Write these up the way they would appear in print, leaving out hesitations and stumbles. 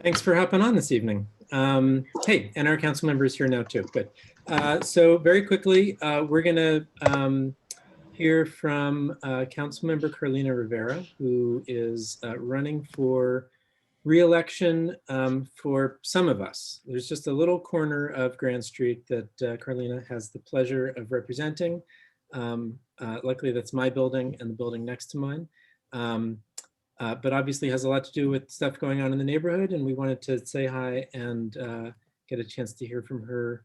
Thanks for hopping on this evening. Hey, and our council member is here now too. Good. So very quickly, we're going to hear from Councilmember Carlina Rivera, who is running for re-election for some of us. There's just a little corner of Grand Street that Carlina has the pleasure of representing. Luckily, that's my building and the building next to mine. But obviously has a lot to do with stuff going on in the neighborhood, and we wanted to say hi and get a chance to hear from her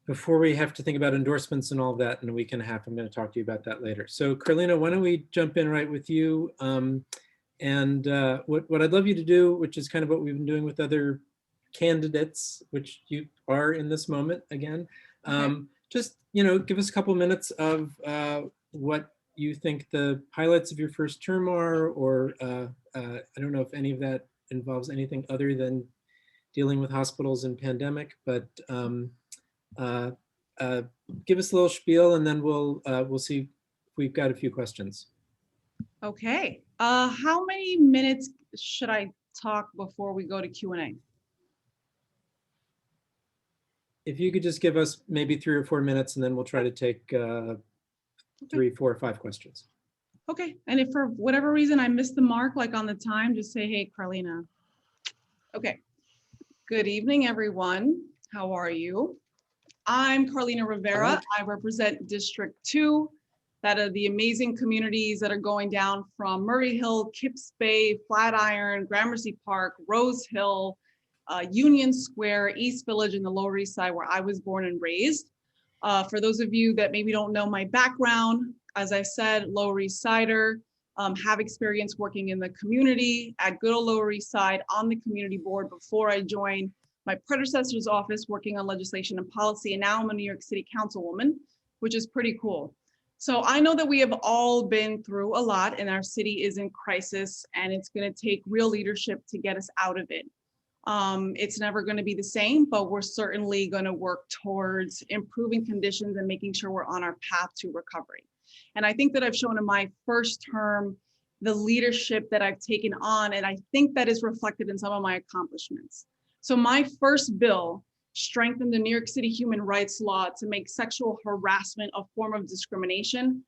before we have to think about endorsements and all of that in a week and a half. I'm going to talk to you about that later. So Carlina, why don't we jump in right with you? What I'd love you to do, which is kind of what we've been doing with other candidates, which you are in this moment again, just, give us a couple minutes of what you think the highlights of your first term are, or I don't know if any of that involves anything other than dealing with hospitals and pandemic, but give us a little spiel and then we'll see if we've got a few questions. Okay. How many minutes should I talk before we go to Q&A? If you could just give us maybe 3 or 4 minutes, and then we'll try to take 3, 4, or 5 questions. Okay. And if for whatever reason I missed the mark, like on the time, just say, hey, Carlina. Okay. Good evening, everyone. How are you? I'm Carlina Rivera. I represent District 2, that are the amazing communities that are going down from Murray Hill, Kips Bay, Flatiron, Gramercy Park, Rose Hill, Union Square, East Village, and the Lower East Side, where I was born and raised. For those of you that maybe don't know my background, as I said, Lower East Sider, have experience working in the community at good old Lower East Side on the community board before I joined my predecessor's office working on legislation and policy. And now I'm a New York City councilwoman, which is pretty cool. So I know that we have all been through a lot and our city is in crisis, and it's going to take real leadership to get us out of it. It's never going to be the same, but we're certainly going to work towards improving conditions and making sure we're on our path to recovery. And I think that I've shown in my first term the leadership that I've taken on, and I think that is reflected in some of my accomplishments. So my first bill strengthened the New York City human rights law to make sexual harassment a form of discrimination,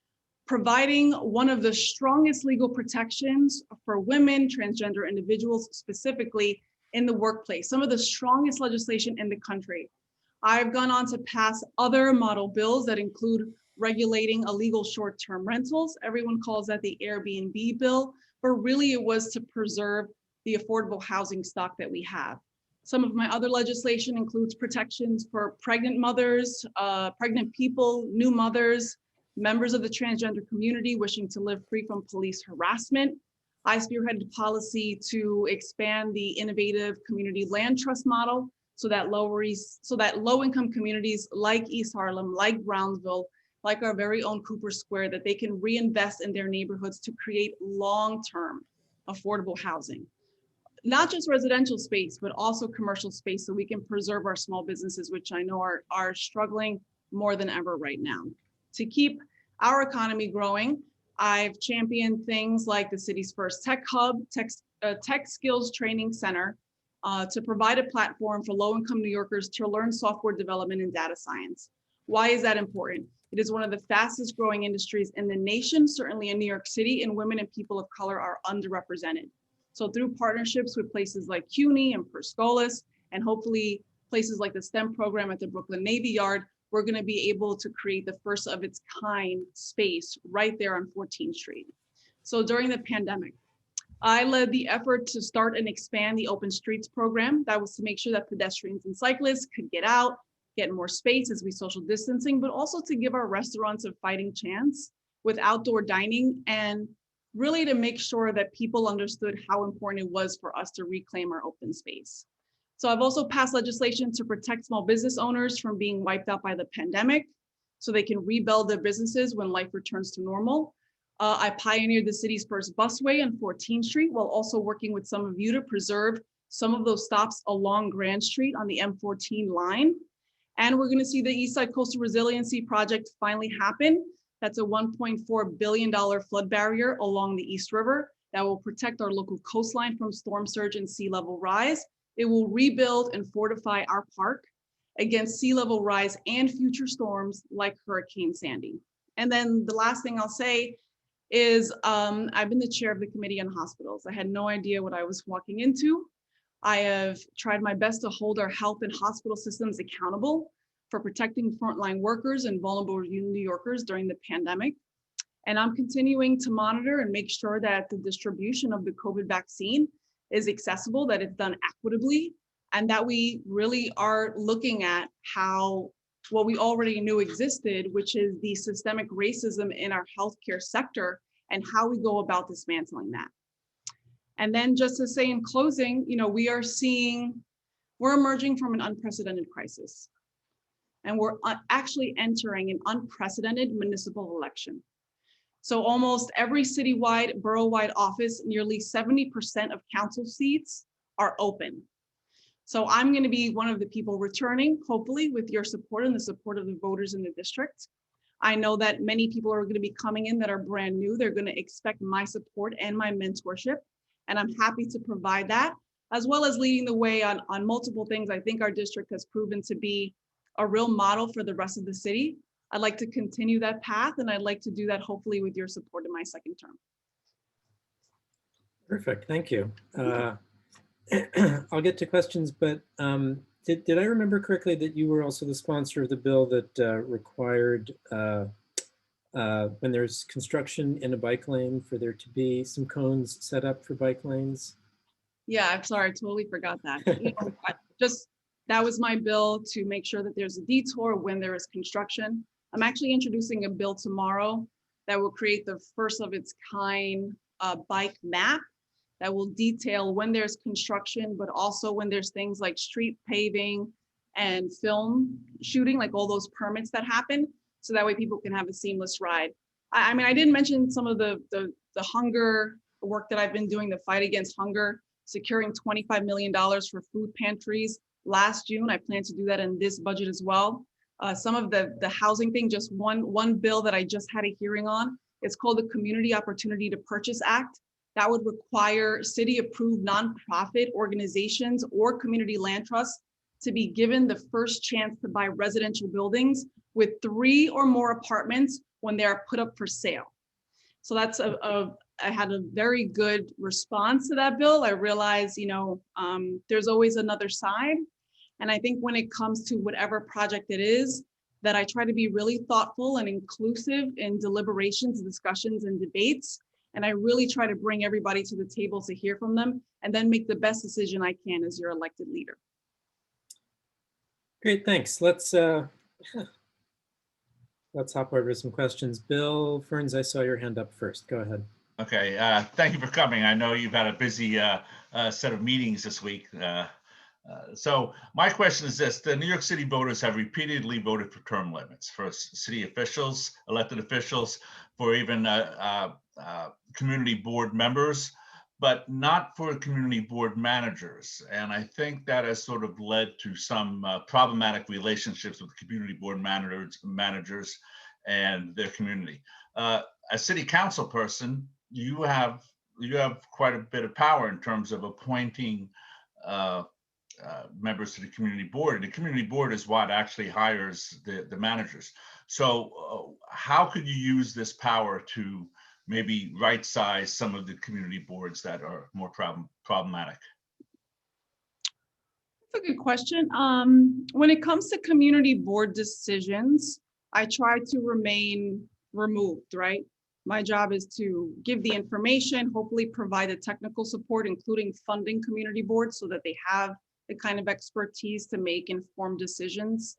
providing one of the strongest legal protections for women, transgender individuals specifically in the workplace, some of the strongest legislation in the country. I've gone on to pass other model bills that include regulating illegal short-term rentals. Everyone calls that the Airbnb bill, but really it was to preserve the affordable housing stock that we have. Some of my other legislation includes protections for pregnant mothers, pregnant people, new mothers, members of the transgender community wishing to live free from police harassment. I spearheaded policy to expand the innovative community land trust model so that low-income communities like East Harlem, like Brownsville, like our very own Cooper Square, that they can reinvest in their neighborhoods to create long-term affordable housing. Not just residential space, but also commercial space so we can preserve our small businesses, which I know are struggling more than ever right now. To keep our economy growing, I've championed things like the city's first tech hub, tech skills training center, to provide a platform for low-income New Yorkers to learn software development and data science. Why is that important? It is one of the fastest growing industries in the nation, certainly in New York City, and women and people of color are underrepresented. So through partnerships with places like CUNY and Perscolas, and hopefully places like the STEM program at the Brooklyn Navy Yard, we're going to be able to create the first of its kind space right there on 14th Street. So during the pandemic, I led the effort to start and expand the Open Streets program. That was to make sure that pedestrians and cyclists could get out, get more space as we social distancing, but also to give our restaurants a fighting chance with outdoor dining, and really to make sure that people understood how important it was for us to reclaim our open space. So I've also passed legislation to protect small business owners from being wiped out by the pandemic so they can rebuild their businesses when life returns to normal. I pioneered the city's first busway on 14th Street while also working with some of you to preserve some of those stops along Grand Street on the M14 line. And we're going to see the Eastside Coastal Resiliency project finally happen. That's a $1.4 billion flood barrier along the East River that will protect our local coastline from storm surge and sea level rise. It will rebuild and fortify our park against sea level rise and future storms like Hurricane Sandy. And then the last thing I'll say is I've been the chair of the Committee on Hospitals. I had no idea what I was walking into. I have tried my best to hold our health and hospital systems accountable for protecting frontline workers and vulnerable New Yorkers during the pandemic. And I'm continuing to monitor and make sure that the distribution of the COVID vaccine is accessible, that it's done equitably, and that we really are looking at how what we already knew existed, which is the systemic racism in our healthcare sector and how we go about dismantling that. And then just to say in closing, we're emerging from an unprecedented crisis. And we're actually entering an unprecedented municipal election. So almost every citywide, borough-wide office, nearly 70% of council seats are open. So I'm going to be one of the people returning, hopefully with your support and the support of the voters in the district. I know that many people are going to be coming in that are brand new. They're going to expect my support and my mentorship. And I'm happy to provide that, as well as leading the way on multiple things. I think our district has proven to be a real model for the rest of the city. I'd like to continue that path, and I'd like to do that hopefully with your support in my second term. Perfect, thank you. I'll get to questions, but did I remember correctly that you were also the sponsor of the bill that required when there's construction in a bike lane for there to be some cones set up for bike lanes? Yeah, I'm sorry, I totally forgot that. That was my bill to make sure that there's a detour when there is construction. I'm actually introducing a bill tomorrow that will create the first of its kind bike map that will detail when there's construction, but also when there's things like street paving and film shooting, like all those permits that happen. So that way people can have a seamless ride. I mean, I didn't mention some of the hunger work that I've been doing, the fight against hunger, securing $25 million for food pantries last June. I plan to do that in this budget as well. Some of the housing thing, just one bill that I just had a hearing on, it's called the Community Opportunity to Purchase Act. That would require city-approved nonprofit organizations or community land trusts to be given the first chance to buy residential buildings with 3 or more apartments when they are put up for sale. So that's I had a very good response to that bill. I realized, there's always another side. And I think when it comes to whatever project it is, that I try to be really thoughtful and inclusive in deliberations, discussions, and debates. And I really try to bring everybody to the table to hear from them and then make the best decision I can as your elected leader. Great, thanks. Let's hop over some questions. Bill Ferns, I saw your hand up first. Go ahead. Okay, thank you for coming. I know you've had a busy set of meetings this week. So my question is this: the New York City voters have repeatedly voted for term limits for city officials, elected officials, for even community board members, but not for community board managers. And I think that has sort of led to some problematic relationships with community board managers and their community. As city council person, you have quite a bit of power in terms of appointing members to the community board. And the community board is what actually hires the managers. So how could you use this power to maybe right size some of the community boards that are more problematic? That's a good question. When it comes to community board decisions, I try to remain removed, right? My job is to give the information, hopefully provide the technical support, including funding community boards so that they have the kind of expertise to make informed decisions.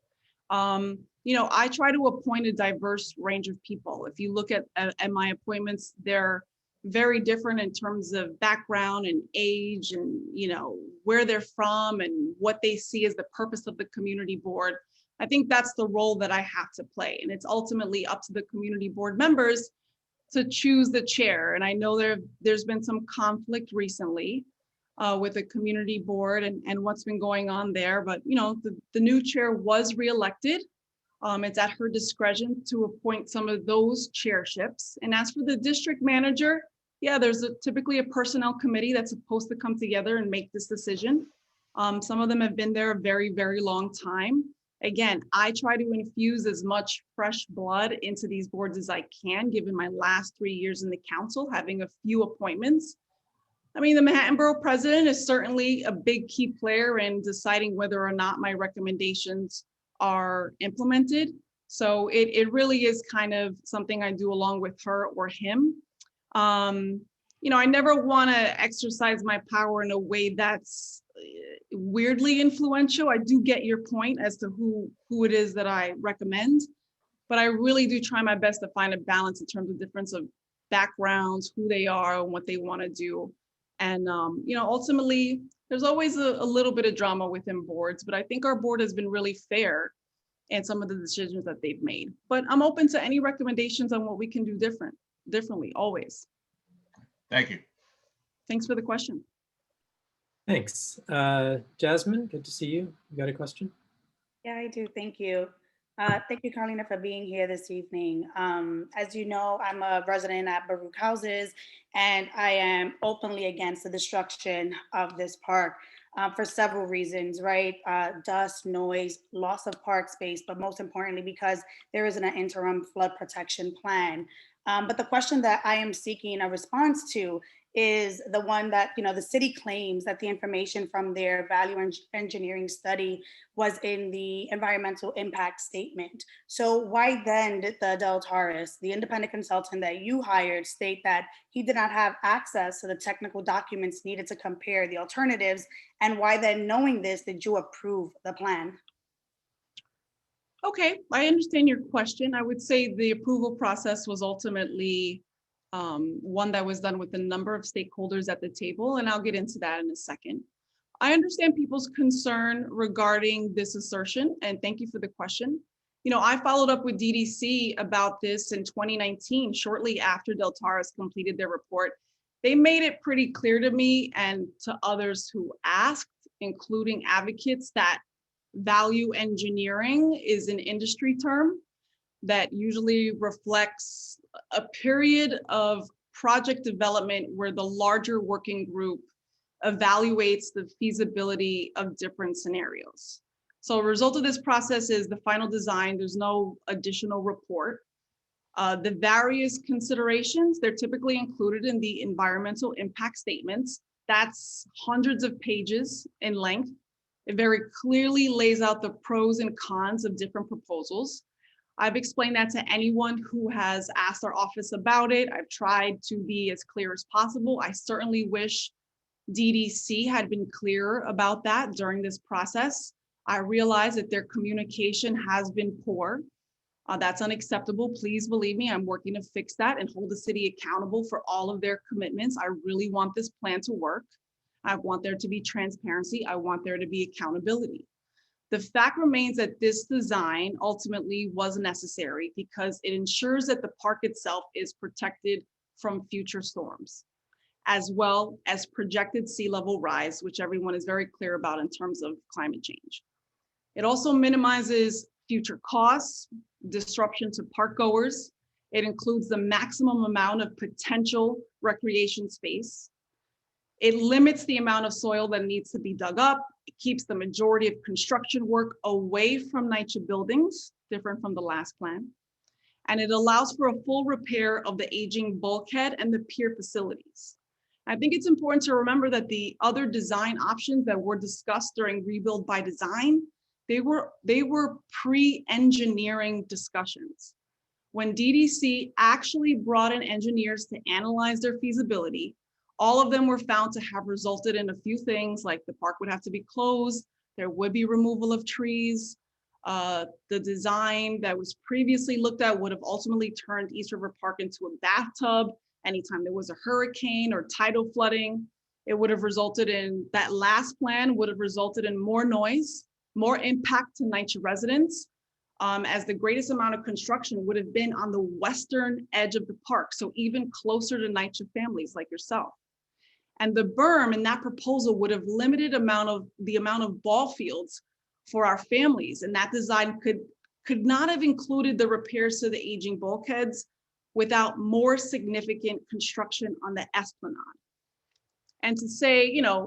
I try to appoint a diverse range of people. If you look at my appointments, they're very different in terms of background and age and, where they're from and what they see as the purpose of the community board. I think that's the role that I have to play. And it's ultimately up to the community board members to choose the chair. And I know there's been some conflict recently with the community board and what's been going on there. But, the new chair was reelected. It's at her discretion to appoint some of those chairships. And as for the district manager, yeah, there's typically a personnel committee that's supposed to come together and make this decision. Some of them have been there a very, very long time. Again, I try to infuse as much fresh blood into these boards as I can, given my last 3 years in the council, having a few appointments. I mean, the Manhattan Borough President is certainly a big key player in deciding whether or not my recommendations are implemented. So it really is kind of something I do along with her or him. You know, I never want to exercise my power in a way that's weirdly influential. I do get your point as to who it is that I recommend, but I really do try my best to find a balance in terms of difference of backgrounds, who they are and what they want to do. And, you know, ultimately, there's always a little bit of drama within boards, but I think our board has been really fair in some of the decisions that they've made. But I'm open to any recommendations on what we can do differently, always. Thank you. Thanks for the question. Thanks. Jasmine, good to see you. You got a question? Yeah, I do. Thank you. Thank you, Carlina, for being here this evening. As you know, I'm a resident at Baruch Houses, and I am openly against the destruction of this park for several reasons, right? Dust, noise, loss of park space, but most importantly, because there isn't an interim flood protection plan. But the question that I am seeking a response to is the one that, you know, the city claims that the information from their value engineering study was in the environmental impact statement. So why then did the Del Taurus, the independent consultant that you hired, state that he did not have access to the technical documents needed to compare the alternatives? And why then, knowing this, did you approve the plan? Okay, I understand your question. I would say the approval process was ultimately one that was done with a number of stakeholders at the table, and I'll get into that in a second. I understand people's concern regarding this assertion, and thank you for the question. You know, I followed up with DDC about this in 2019, shortly after Del Taurus completed their report. They made it pretty clear to me and to others who asked, including advocates, that value engineering is an industry term that usually reflects a period of project development where the larger working group evaluates the feasibility of different scenarios. So a result of this process is the final design. There's no additional report. The various considerations, they're typically included in the environmental impact statements. That's hundreds of pages in length. It very clearly lays out the pros and cons of different proposals. I've explained that to anyone who has asked our office about it. I've tried to be as clear as possible. I certainly wish DDC had been clearer about that during this process. I realize that their communication has been poor. That's unacceptable. Please believe me, I'm working to fix that and hold the city accountable for all of their commitments. I really want this plan to work. I want there to be transparency. I want there to be accountability. The fact remains that this design ultimately was necessary because it ensures that the park itself is protected from future storms, as well as projected sea level rise, which everyone is very clear about in terms of climate change. It also minimizes future costs, disruption to park goers. It includes the maximum amount of potential recreation space. It limits the amount of soil that needs to be dug up. It keeps the majority of construction work away from NYCHA buildings, different from the last plan. And it allows for a full repair of the aging bulkhead and the pier facilities. I think it's important to remember that the other design options that were discussed during Rebuild by Design, they were pre-engineering discussions. When DDC actually brought in engineers to analyze their feasibility, all of them were found to have resulted in a few things, like the park would have to be closed, there would be removal of trees, the design that was previously looked at would have ultimately turned East River Park into a bathtub anytime there was a hurricane or tidal flooding. It would have resulted in, that last plan would have resulted in more noise, more impact to NYCHA residents, as the greatest amount of construction would have been on the western edge of the park, so even closer to NYCHA families like yourself. And the berm in that proposal would have limited the amount of ball fields for our families, and that design could not have included the repairs to the aging bulkheads without more significant construction on the esplanade. And to say,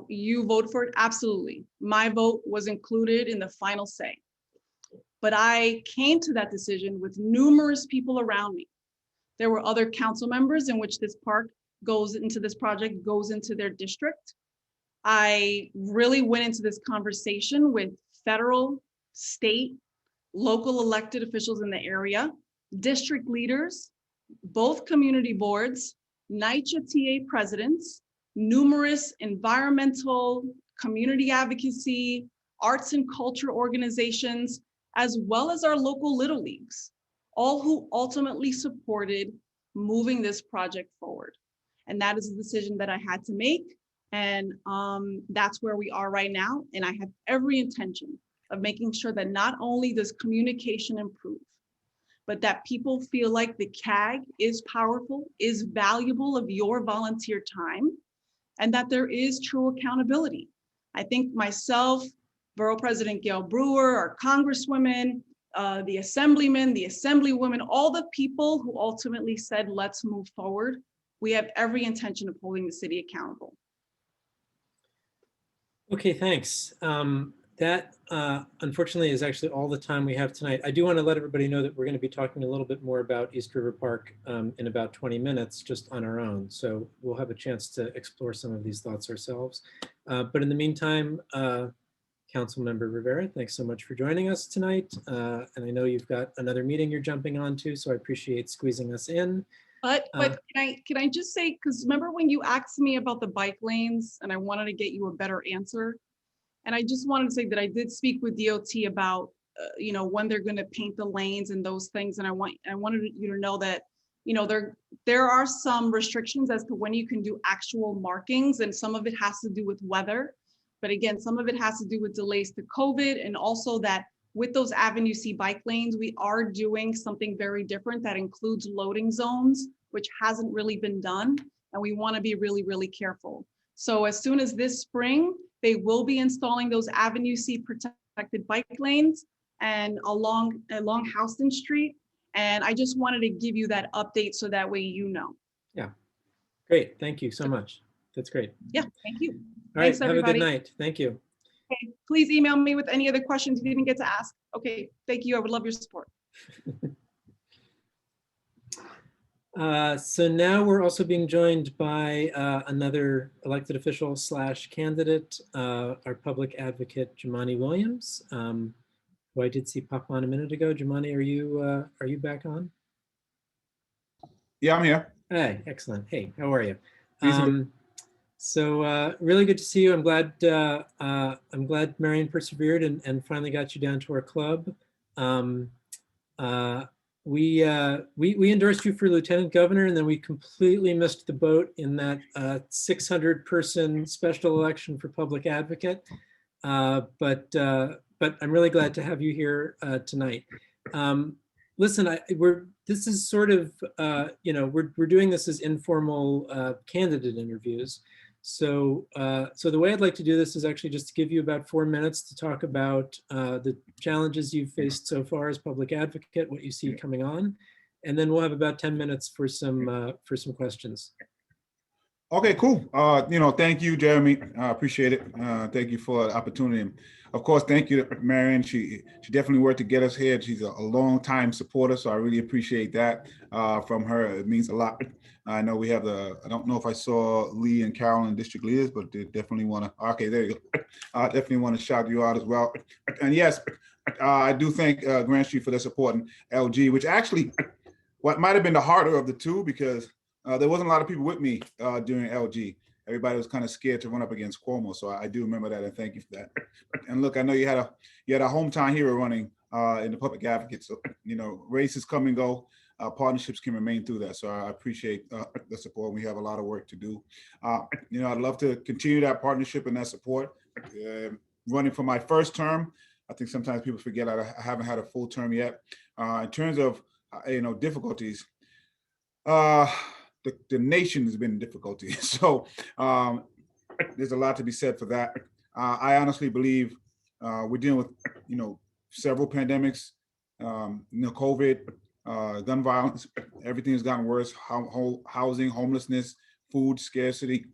you vote for it, absolutely. My vote was included in the final say. But I came to that decision with numerous people around me. There were other council members in which this project goes into their district. I really went into this conversation with federal, state, local elected officials in the area, district leaders, both community boards, NYCHA TA presidents, numerous environmental, community advocacy, arts and culture organizations, as well as our local little leagues, all who ultimately supported moving this project forward. And that is a decision that I had to make. And that's where we are right now. And I have every intention of making sure that not only does communication improve, but that people feel like the CAG is powerful, is valuable of your volunteer time, and that there is true accountability. I think myself, Borough President Gail Brewer, our congresswomen, the assemblymen, the assemblywomen, all the people who ultimately said, let's move forward, we have every intention of holding the city accountable. Okay, thanks. That unfortunately is actually all the time we have tonight. I do want to let everybody know that we're going to be talking a little bit more about East River Park in about 20 minutes just on our own. So we'll have a chance to explore some of these thoughts ourselves. But in the meantime, Councilmember Rivera, thanks so much for joining us tonight. And I know you've got another meeting you're jumping onto, so I appreciate squeezing us in. But can I just say, because remember when you asked me about the bike lanes and I wanted to get you a better answer? And I just wanted to say that I did speak with DOT about, when they're going to paint the lanes and those things. And I wanted you to know that, there are some restrictions as to when you can do actual markings, and some of it has to do with weather. But again, some of it has to do with delays to COVID, and also that with those Avenue C bike lanes, we are doing something very different that includes loading zones, which hasn't really been done. And we want to be really, really careful. So as soon as this spring, they will be installing those Avenue C protected bike lanes and along Houston Street. And I just wanted to give you that update so that way you know. Yeah, great. Thank you so much. That's great. Yeah, thank you. All right, Thanks, have everybody. a good night. Thank you. Okay, please email me with any other questions you didn't get to ask. Okay, thank you. I would love your support. So now we're also being joined by another elected official / candidate, our public advocate, Jumaane Williams, who I did see pop on a minute ago. Jumaane, are you back on? Yeah, I'm here. Hey, excellent. Hey, how are you? Easy. So really good to see you. I'm glad Marion persevered and finally got you down to our club. We endorsed you for lieutenant governor, and then we completely missed the boat in that 600-person special election for public advocate. But I'm really glad to have you here tonight. Listen, this is sort of we're doing this as informal candidate interviews. So the way I'd like to do this is actually just to give you about 4 minutes to talk about the challenges you've faced so far as public advocate, what you see coming on, and then we'll have about 10 minutes for some questions. Okay, cool. Thank you, Jeremy. I appreciate it. Thank you for the opportunity. Of course, thank you to Marion. She definitely worked to get us here. She's a long time supporter, so I really appreciate that from her. It means a lot. I know we have I don't know if I saw Lee and Carolyn, district leaders, but they definitely want to, okay, there you go. I definitely want to shout you out as well. And yes, I do thank Grand Street for their support in LG, which actually, what might have been the harder of the two, because there wasn't a lot of people with me during LG. Everybody was kind of scared to run up against Cuomo, so I do remember that, and thank you for that. And look, I know you had a hometown hero running in the public advocate, so races come and go, partnerships can remain through that. So I appreciate the support. We have a lot of work to do. I'd love to continue that partnership and that support. Running for my first term, I think sometimes people forget I haven't had a full term yet. In terms of difficulties. The nation has been in difficulty. So there's a lot to be said for that. I honestly believe we're dealing with, several pandemics, COVID, gun violence, everything has gotten worse, housing, homelessness, food scarcity.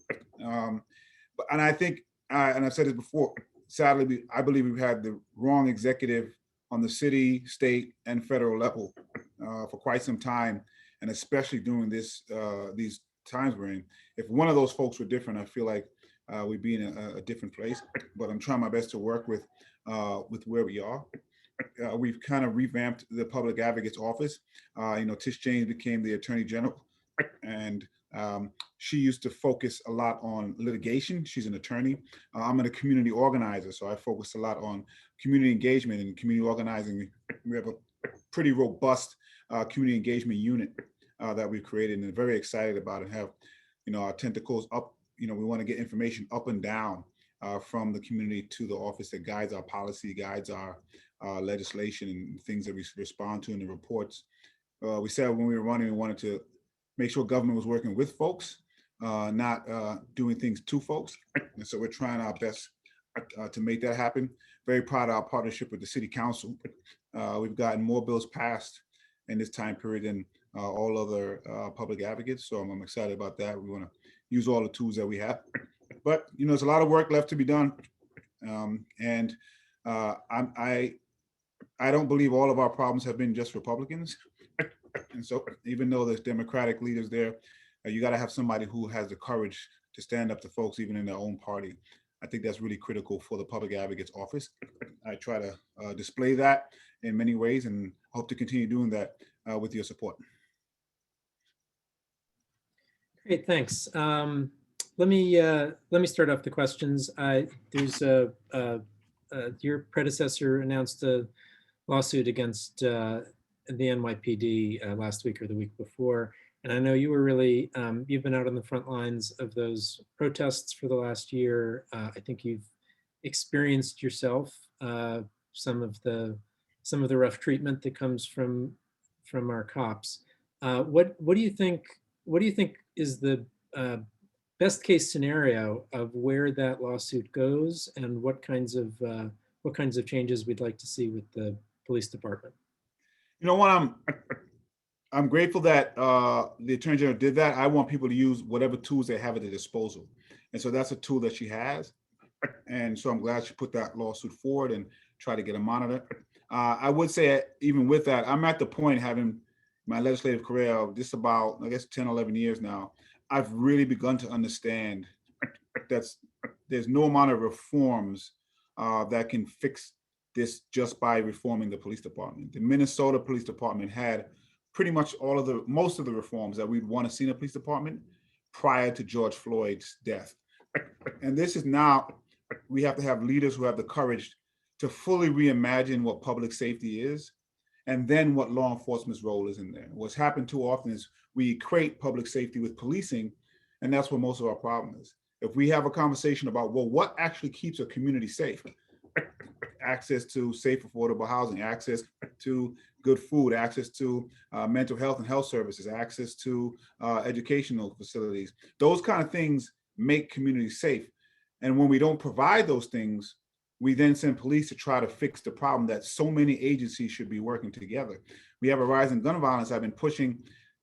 And I think, and I've said this before, sadly, I believe we've had the wrong executive on the city, state, and federal level for quite some time, and especially during these times we're in. If one of those folks were different, I feel like we'd be in a different place. But I'm trying my best to work with where we are. We've kind of revamped the public advocate's office. Tish James became the attorney general, and she used to focus a lot on litigation. She's an attorney. I'm a community organizer, so I focus a lot on community engagement and community organizing. We have a pretty robust community engagement unit that we've created, and very excited about it. Have our tentacles up. We want to get information up and down from the community to the office that guides our policy, guides our legislation and things that we respond to in the reports. We said when we were running, we wanted to make sure government was working with folks, not doing things to folks. And so we're trying our best to make that happen. Very proud of our partnership with the city council. We've gotten more bills passed in this time period than all other public advocates. So I'm excited about that. We want to use all the tools that we have. But there's a lot of work left to be done. I don't believe all of our problems have been just Republicans. And so even though there's Democratic leaders there, you got to have somebody who has the courage to stand up to folks, even in their own party. I think that's really critical for the public advocate's office. I try to display that in many ways and hope to continue doing that with your support. Great, thanks. Let me start off the questions. There's your predecessor announced a lawsuit against the NYPD last week or the week before. And I know you were really, you've been out on the front lines of those protests for the last year. I think you've experienced yourself some of the rough treatment that comes from our cops. What do you think is the best case scenario of where that lawsuit goes, and what kinds of changes we'd like to see with the police department? I'm grateful that the Attorney General did that. I want people to use whatever tools they have at their disposal. And so that's a tool that she has. And so I'm glad she put that lawsuit forward and try to get a monitor. I would say even with that, I'm at the point, having my legislative career of just about, I guess, 10, 11 years now, I've really begun to understand that there's no amount of reforms that can fix this just by reforming the police department. The Minnesota Police Department had pretty much most of the reforms that we'd want to see in a police department prior to George Floyd's death. And this is now, we have to have leaders who have the courage to fully reimagine what public safety is, and then what law enforcement's role is in there. What's happened too often is we equate public safety with policing, and that's where most of our problem is. If we have a conversation about, well, what actually keeps a community safe? Access to safe, affordable housing, access to good food, access to mental health and health services, access to educational facilities. Those kind of things make communities safe. And when we don't provide those things, we then send police to try to fix the problem that so many agencies should be working together. We have a rise in gun violence. I've been pushing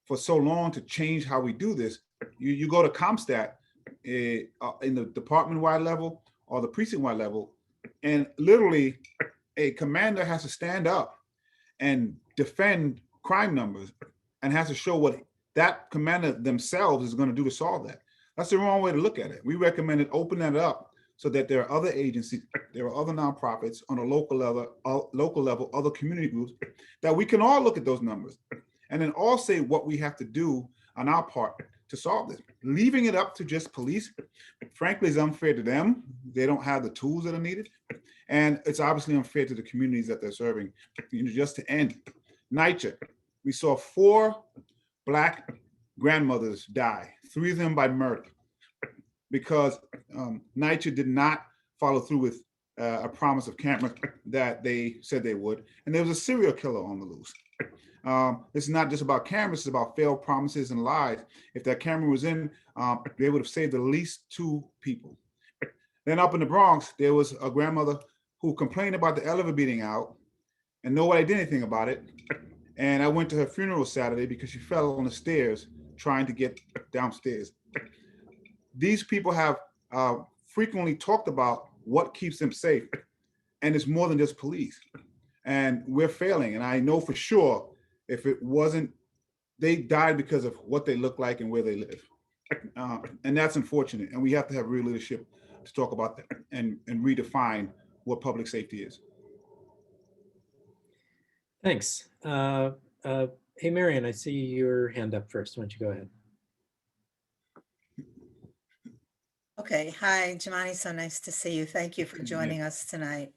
for so long to change how we do this. You go to CompStat in the department-wide level or the precinct-wide level, and literally a commander has to stand up and defend crime numbers and has to show what that commander themselves is going to do to solve that. That's the wrong way to look at it. We recommended open that up so that there are other agencies, there are other nonprofits on a local level, other community groups, that we can all look at those numbers and then all say what we have to do on our part to solve this. Leaving it up to just police, frankly, is unfair to them. They don't have the tools that are needed. And it's obviously unfair to the communities that they're serving. Just to end, NYCHA, we saw 4 Black grandmothers die, 3 of them by murder, because NYCHA did not follow through with a promise of camera that they said they would. And there was a serial killer on the loose. This is not just about cameras, it's about failed promises and lies. If that camera was in, they would have saved at least 2 people. Then up in the Bronx, there was a grandmother who complained about the elevator being out and nobody did anything about it. And I went to her funeral Saturday because she fell on the stairs trying to get downstairs. These people have frequently talked about what keeps them safe. And it's more than just police. And we're failing. And I know for sure, if it wasn't, they died because of what they look like and where they live. And that's unfortunate. And we have to have real leadership to talk about that and redefine what public safety is. Thanks. Hey, Marion, I see your hand up first. Why don't you go ahead? Okay, hi, Jumaane, so nice to see you. Thank you for joining us tonight.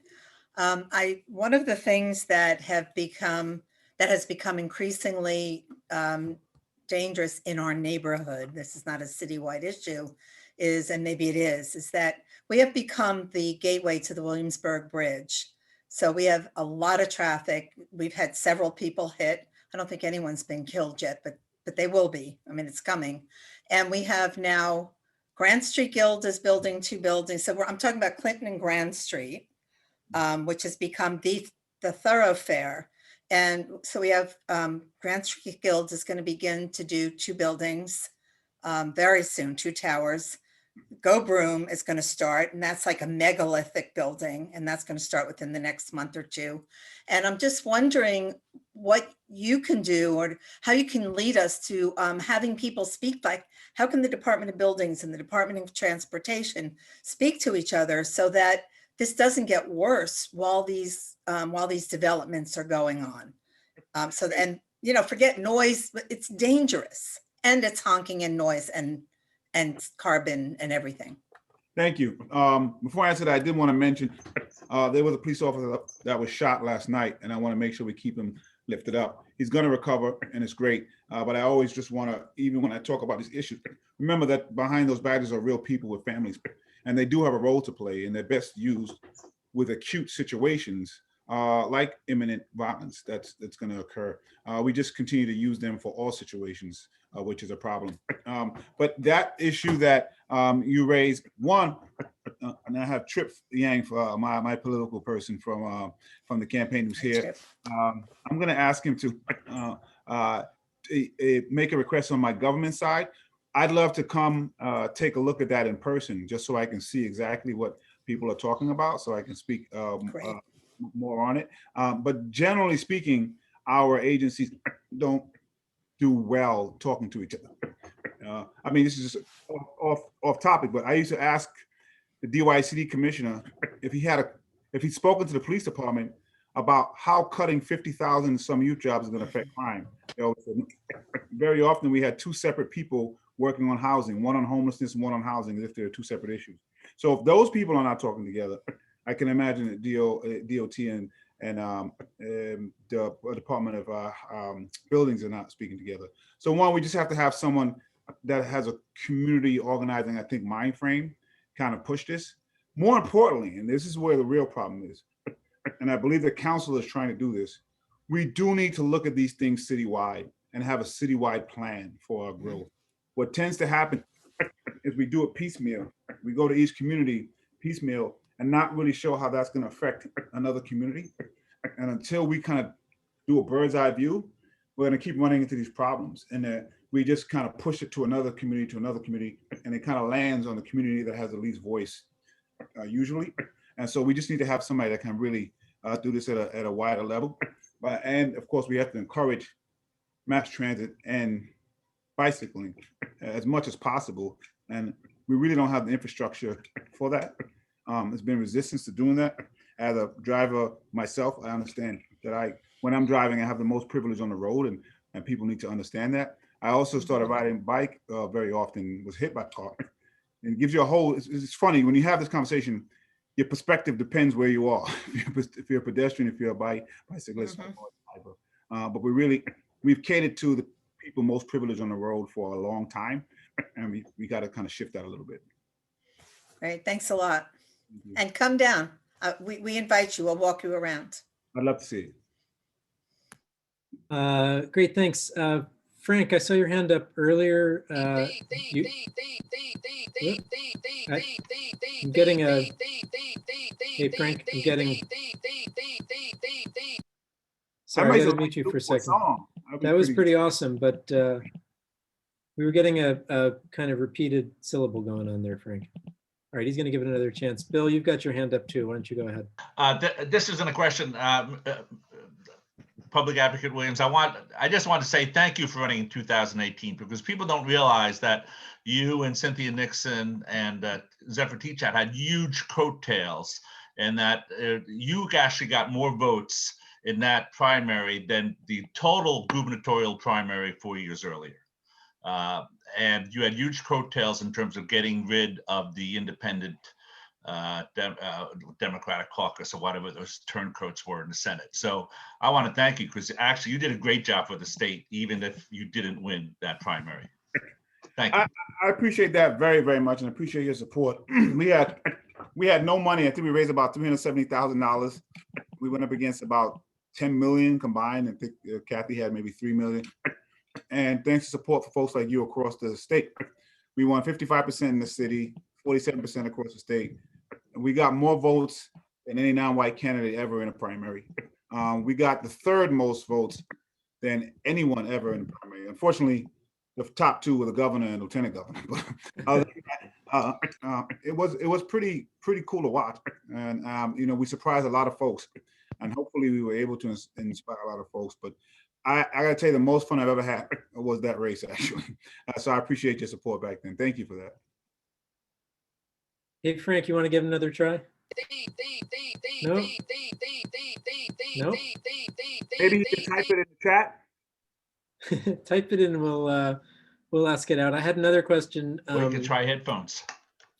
One of the things that has become increasingly dangerous in our neighborhood, this is not a citywide issue, and maybe it is that we have become the gateway to the Williamsburg Bridge. So we have a lot of traffic. We've had several people hit. I don't think anyone's been killed yet, but they will be. I mean, it's coming. And we have now Grand Street Guild is building 2 buildings. So I'm talking about Clinton and Grand Street, which has become the thoroughfare. And so we have Grand Street Guild is going to begin to do 2 buildings very soon, 2 towers. Go Broom is going to start, and that's like a megalithic building, and that's going to start within the next month or 2. And I'm just wondering what you can do or how you can lead us to having people speak. Like, how can the Department of Buildings and the Department of Transportation speak to each other so that this doesn't get worse while these developments are going on? Forget noise, but it's dangerous, and it's honking and noise and carbon and everything. Thank you. Before I answer that, I did want to mention there was a police officer that was shot last night, and I want to make sure we keep him lifted up. He's going to recover, and it's great. But I always just want to, even when I talk about these issues, remember that behind those badges are real people with families, and they do have a role to play, and they're best used with acute situations like imminent violence that's going to occur. We just continue to use them for all situations, which is a problem. But that issue that you raised, and I have Trip Yang, for my political person from the campaign who's here. I'm going to ask him to make a request on my government side. I'd love to come take a look at that in person, just so I can see exactly what people are talking about, so I can speak more on it. But generally speaking, our agencies don't do well talking to each other. I mean, this is just off topic, but I used to ask the DYCD commissioner if he'd spoken to the police department about how cutting 50,000 some youth jobs is going to affect crime. Very often we had 2 separate people working on housing, one on homelessness and one on housing, as if they're 2 separate issues. So if those people are not talking together, I can imagine that DOT and the Department of Buildings are not speaking together. So one, we just have to have someone that has a community organizing, I think, mind frame, kind of push this. More importantly, and this is where the real problem is, and I believe the council is trying to do this, we do need to look at these things citywide and have a citywide plan for our growth. What tends to happen is we do it piecemeal. We go to each community piecemeal and not really show how that's going to affect another community. And until we kind of do a bird's eye view, we're going to keep running into these problems. And we just kind of push it to another community, and it kind of lands on the community that has the least voice, usually. And so we just need to have somebody that can really do this at a wider level. And of course, we have to encourage mass transit and bicycling as much as possible. And we really don't have the infrastructure for that. There's been resistance to doing that. As a driver myself, I understand that when I'm driving, I have the most privilege on the road, and people need to understand that. I also started riding bike very often, was hit by a car. And it gives you it's funny, when you have this conversation, your perspective depends where you are. If you're a pedestrian, if you're a bicyclist, but we've catered to the people most privileged on the road for a long time, and we got to kind of shift that a little bit. Great, thanks a lot. And come down. We invite you. We'll walk you around. I'd love to see it. Great, thanks. Frank, I saw your hand up earlier. I'm getting a. Hey, Frank, I'm getting. Sorry, I gotta mute you for a second. That was pretty awesome, but we were getting a kind of repeated syllable going on there, Frank. All right, he's going to give it another chance. Bill, you've got your hand up too. Why don't you go ahead? This isn't a question. Public Advocate Williams, I just want to say thank you for running in 2018, because people don't realize that you and Cynthia Nixon and Zephyr Teachat had huge coattails, and that you actually got more votes in that primary than the total gubernatorial primary 4 years earlier. And you had huge coattails in terms of getting rid of the independent Democratic caucus, or whatever those turncoats were in the Senate. So I want to thank you, because actually you did a great job for the state, even if you didn't win that primary. Thank you. I appreciate that very, very much, and appreciate your support. We had no money. I think we raised about $370,000. We went up against about 10 million combined. I think Kathy had maybe 3 million. And thanks to support for folks like you across the state, we won 55% in the city, 47% across the state. We got more votes than any non-white candidate ever in a primary. We got the third most votes than anyone ever in a primary. Unfortunately, the top two were the governor and lieutenant governor. But it was pretty cool to watch, and we surprised a lot of folks, and hopefully we were able to inspire a lot of folks. But I gotta tell you, the most fun I've ever had was that race, actually. So I appreciate your support back then. Thank you for that. Hey, Frank, you want to give it another try? No? No? Maybe you can type it in the chat. Type it in and we'll ask it out. I had another question. We can try headphones.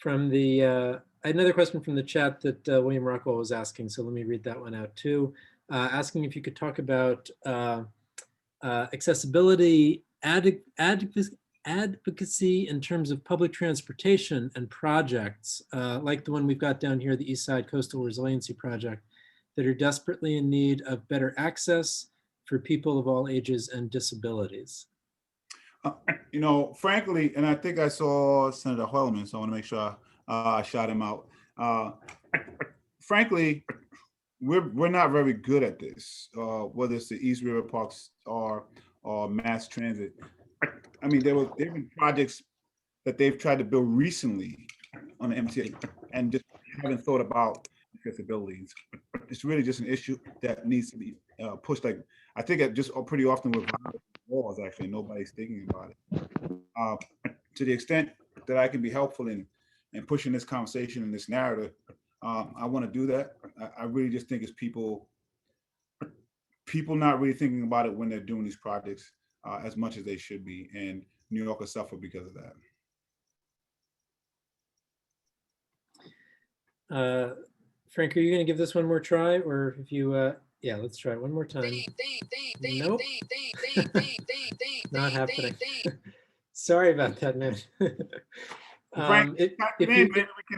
I had another question from the chat that William Rockwell was asking, so let me read that one out too. Asking if you could talk about accessibility, advocacy in terms of public transportation and projects like the one we've got down here, the East Side Coastal Resiliency Project, that are desperately in need of better access for people of all ages and disabilities. Frankly, and I think I saw Senator Hoylman, so I want to make sure I shout him out. Frankly, we're not very good at this, whether it's the East River Parks or mass transit. I mean, there have been projects that they've tried to build recently on the MTA and just haven't thought about accessibility. It's really just an issue that needs to be pushed. Like, I think it just pretty often with walls, actually, nobody's thinking about it. To the extent that I can be helpful in pushing this conversation and this narrative, I want to do that. I really just think it's people not really thinking about it when they're doing these projects as much as they should be, and New Yorkers suffer because of that. Frank, are you going to give this one more try, or if you, yeah, let's try it one more time. Nope. Not happening. Sorry about that, man. Frank,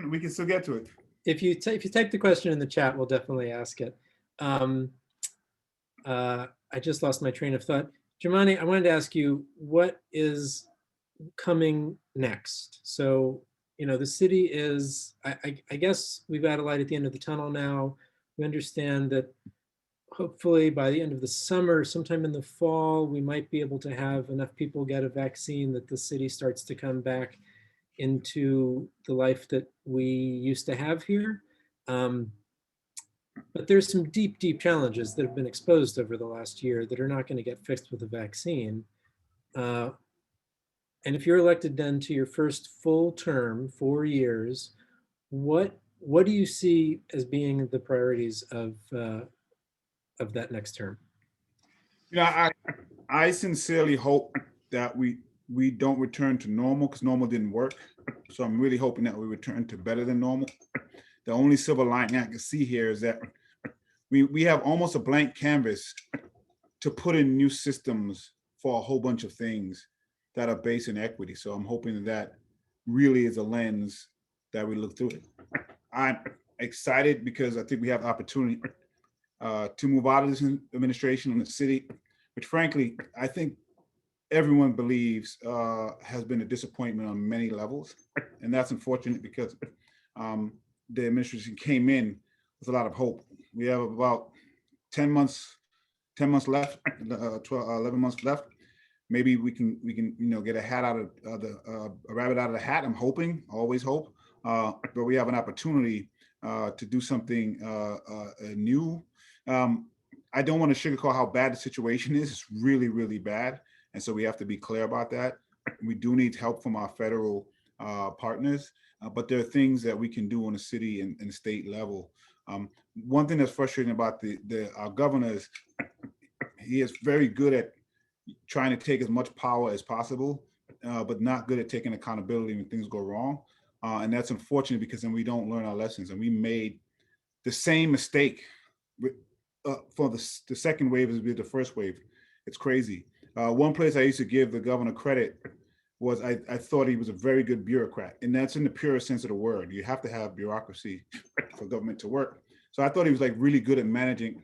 we can still get to it. If you type the question in the chat, we'll definitely ask it. I just lost my train of thought. Jumaane, I wanted to ask you, what is coming next? So, the city is, I guess we've got a light at the end of the tunnel now. We understand that hopefully by the end of the summer, sometime in the fall, we might be able to have enough people get a vaccine that the city starts to come back into the life that we used to have here. But there's some deep, deep challenges that have been exposed over the last year that are not going to get fixed with a vaccine. And if you're elected then to your first full term, 4 years, what do you see as being the priorities of that next term? I sincerely hope that we don't return to normal, because normal didn't work. So I'm really hoping that we return to better than normal. The only silver lining I can see here is that we have almost a blank canvas to put in new systems for a whole bunch of things that are based in equity. So I'm hoping that really is a lens that we look through it. I'm excited because I think we have opportunity to move out of this administration in the city, which frankly, I think everyone believes has been a disappointment on many levels. And that's unfortunate because the administration came in with a lot of hope. We have about 10 months left, 11 months left. Maybe we can get a hat out of a rabbit out of the hat. I'm hoping, always hope. but we have an opportunity to do something new. I don't want to sugarcoat how bad the situation is. It's really, really bad. And so we have to be clear about that. We do need help from our federal partners, but there are things that we can do on the city and state level. One thing that's frustrating about our governor is he is very good at trying to take as much power as possible, but not good at taking accountability when things go wrong. And that's unfortunate because then we don't learn our lessons. And we made the same mistake for the second wave as we did the first wave. It's crazy. One place I used to give the governor credit was I thought he was a very good bureaucrat. And that's in the purest sense of the word. You have to have bureaucracy for government to work. So I thought he was like really good at managing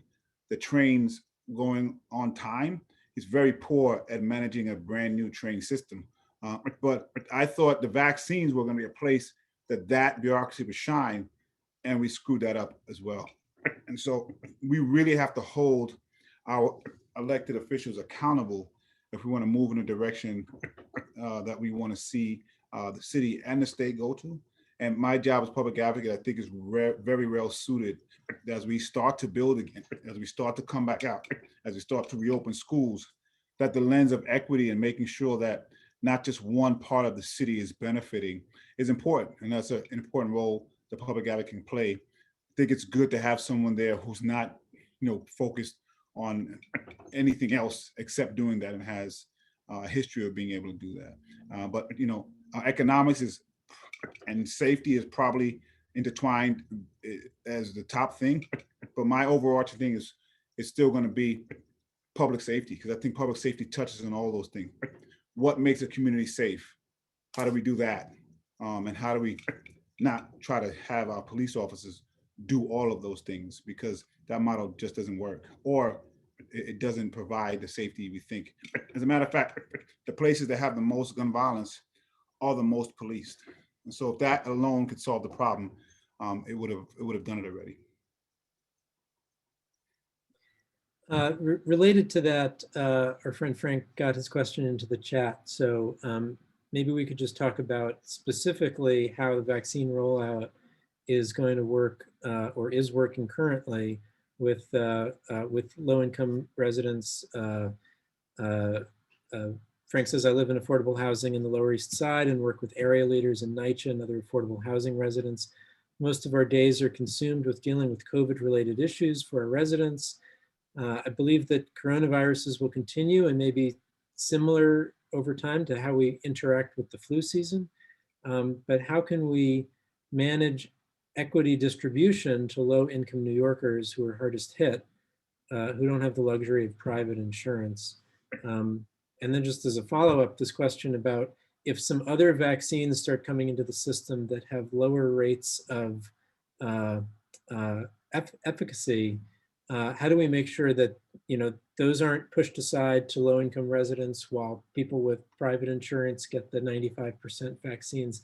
the trains going on time. He's very poor at managing a brand new train system. But I thought the vaccines were going to be a place that bureaucracy would shine, and we screwed that up as well. And so we really have to hold our elected officials accountable if we want to move in a direction that we want to see the city and the state go to. And my job as public advocate, I think, is very well suited as we start to build again, as we start to come back out, as we start to reopen schools, that the lens of equity and making sure that not just one part of the city is benefiting is important. And that's an important role the public advocate can play. I think it's good to have someone there who's not, focused on anything else except doing that and has a history of being able to do that. But economics and safety is probably intertwined as the top thing. But my overarching thing is still going to be public safety, because I think public safety touches on all those things. What makes a community safe? How do we do that? And how do we not try to have our police officers do all of those things, because that model just doesn't work, or it doesn't provide the safety we think. As a matter of fact, the places that have the most gun violence are the most policed. And so if that alone could solve the problem, it would have done it already. Related to that, our friend Frank got his question into the chat. So maybe we could just talk about specifically how the vaccine rollout is going to work or is working currently with low-income residents. Frank says, I live in affordable housing in the Lower East Side and work with area leaders in NYCHA and other affordable housing residents. Most of our days are consumed with dealing with COVID-related issues for our residents. I believe that coronaviruses will continue and may be similar over time to how we interact with the flu season. But how can we manage equity distribution to low-income New Yorkers who are hardest hit, who don't have the luxury of private insurance? And then just as a follow-up, this question about if some other vaccines start coming into the system that have lower rates of efficacy, how do we make sure that those aren't pushed aside to low-income residents while people with private insurance get the 95% vaccines?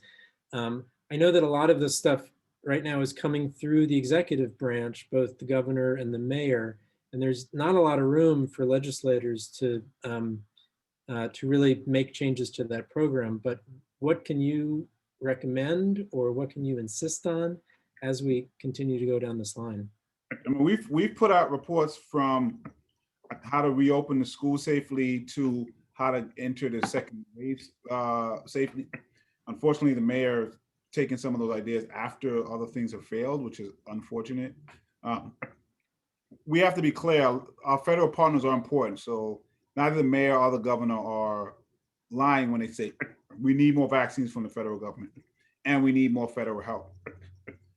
I know that a lot of this stuff right now is coming through the executive branch, both the governor and the mayor, and there's not a lot of room for legislators to really make changes to that program. But what can you recommend, or what can you insist on as we continue to go down this line? I mean, we've put out reports from how to reopen the school safely to how to enter the second wave safely. Unfortunately, the mayor taken some of those ideas after other things have failed, which is unfortunate. We have to be clear, our federal partners are important. So neither the mayor or the governor are lying when they say we need more vaccines from the federal government and we need more federal help.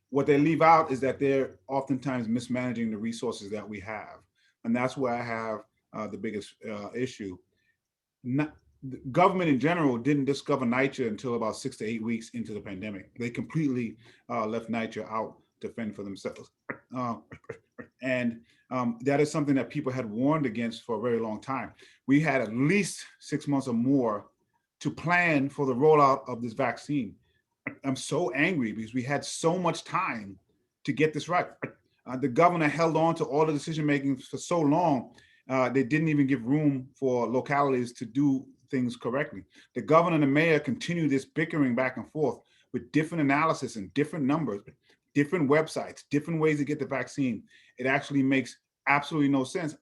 What they leave out is that they're oftentimes mismanaging the resources that we have. And that's where I have the biggest issue. The government in general didn't discover NYCHA until about 6 to 8 weeks into the pandemic. They completely left NYCHA out to fend for themselves. And that is something that people had warned against for a very long time. We had at least 6 months or more to plan for the rollout of this vaccine. I'm so angry because we had so much time to get this right. The governor held on to all the decision-making for so long, they didn't even give room for localities to do things correctly. The governor and the mayor continue this bickering back and forth, with different analysis and different numbers, different websites, different ways to get the vaccine, it actually makes absolutely no sense.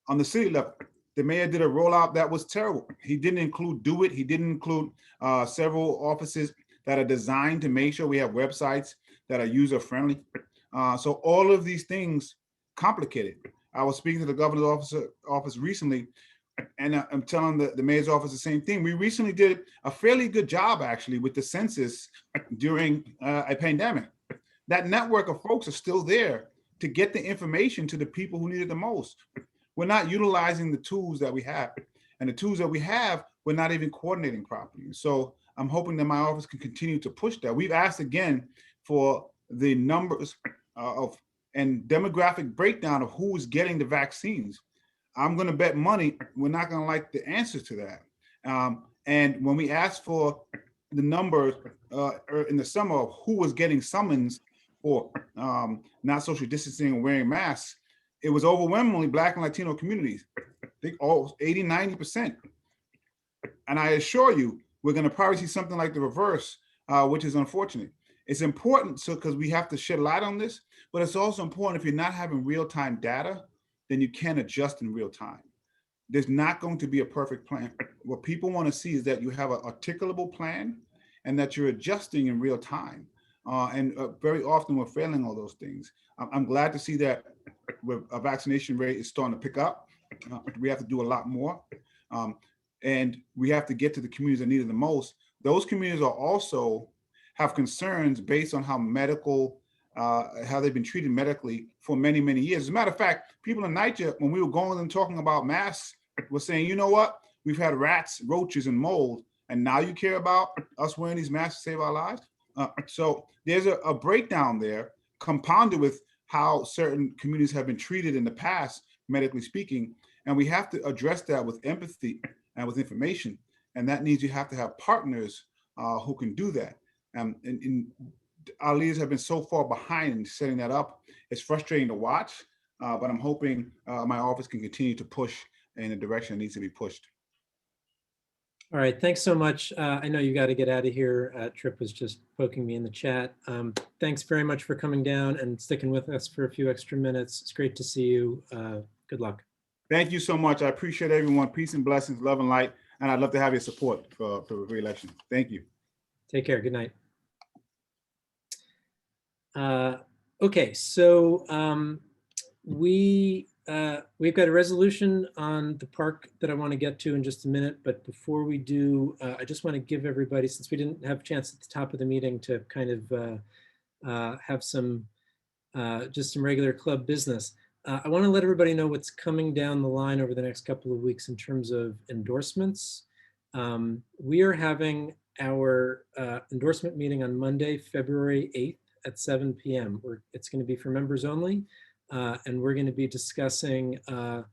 On the city level, the mayor did a rollout that was terrible. He didn't include Do It. He didn't include several offices that are designed to make sure we have websites that are user-friendly. So all of these things complicated. I was speaking to the governor's office recently, and I'm telling the mayor's office the same thing. We recently did a fairly good job, actually, with the census during a pandemic. That network of folks are still there to get the information to the people who need it the most. We're not utilizing the tools that we have. And the tools that we have, we're not even coordinating properly. So I'm hoping that my office can continue to push that. We've asked again for the numbers of and demographic breakdown of who is getting the vaccines. I'm going to bet money we're not going to like the answer to that. And when we asked for the numbers in the summer of who was getting summons for not social distancing and wearing masks, it was overwhelmingly Black and Latino communities. I think all 80, 90%. And I assure you, we're going to probably see something like the reverse, which is unfortunate. It's important because we have to shed light on this, but it's also important if you're not having real-time data, then you can adjust in real time. There's not going to be a perfect plan. What people want to see is that you have an articulable plan and that you're adjusting in real time. And very often we're failing all those things. I'm glad to see that a vaccination rate is starting to pick up. We have to do a lot more. And we have to get to the communities that need it the most. Those communities are also have concerns based on how how they've been treated medically for many, many years. As a matter of fact, people in Niger, when we were going and talking about masks, were saying, you know what? We've had rats, roaches, and mold, and now you care about us wearing these masks to save our lives? So there's a breakdown there, compounded with how certain communities have been treated in the past, medically speaking, and we have to address that with empathy and with information, and that means you have to have partners who can do that. And our leaders have been so far behind in setting that up. It's frustrating to watch, but I'm hoping my office can continue to push in the direction that needs to be pushed. All right, thanks so much. I know you got to get out of here. Trip was just poking me in the chat. Thanks very much for coming down and sticking with us for a few extra minutes. It's great to see you. Good luck. Thank you so much. I appreciate everyone. Peace and blessings, love and light. And I'd love to have your support for the re-election. Thank you. Take care. Good night. Okay, so we've got a resolution on the park that I want to get to in just a minute. But before we do, I just want to give everybody, since we didn't have a chance at the top of the meeting to kind of have some just some regular club business. I want to let everybody know what's coming down the line over the next couple of weeks in terms of endorsements. We are having our endorsement meeting on Monday, February 8th at 7 p.m. It's going to be for members only, and we're going to be discussing a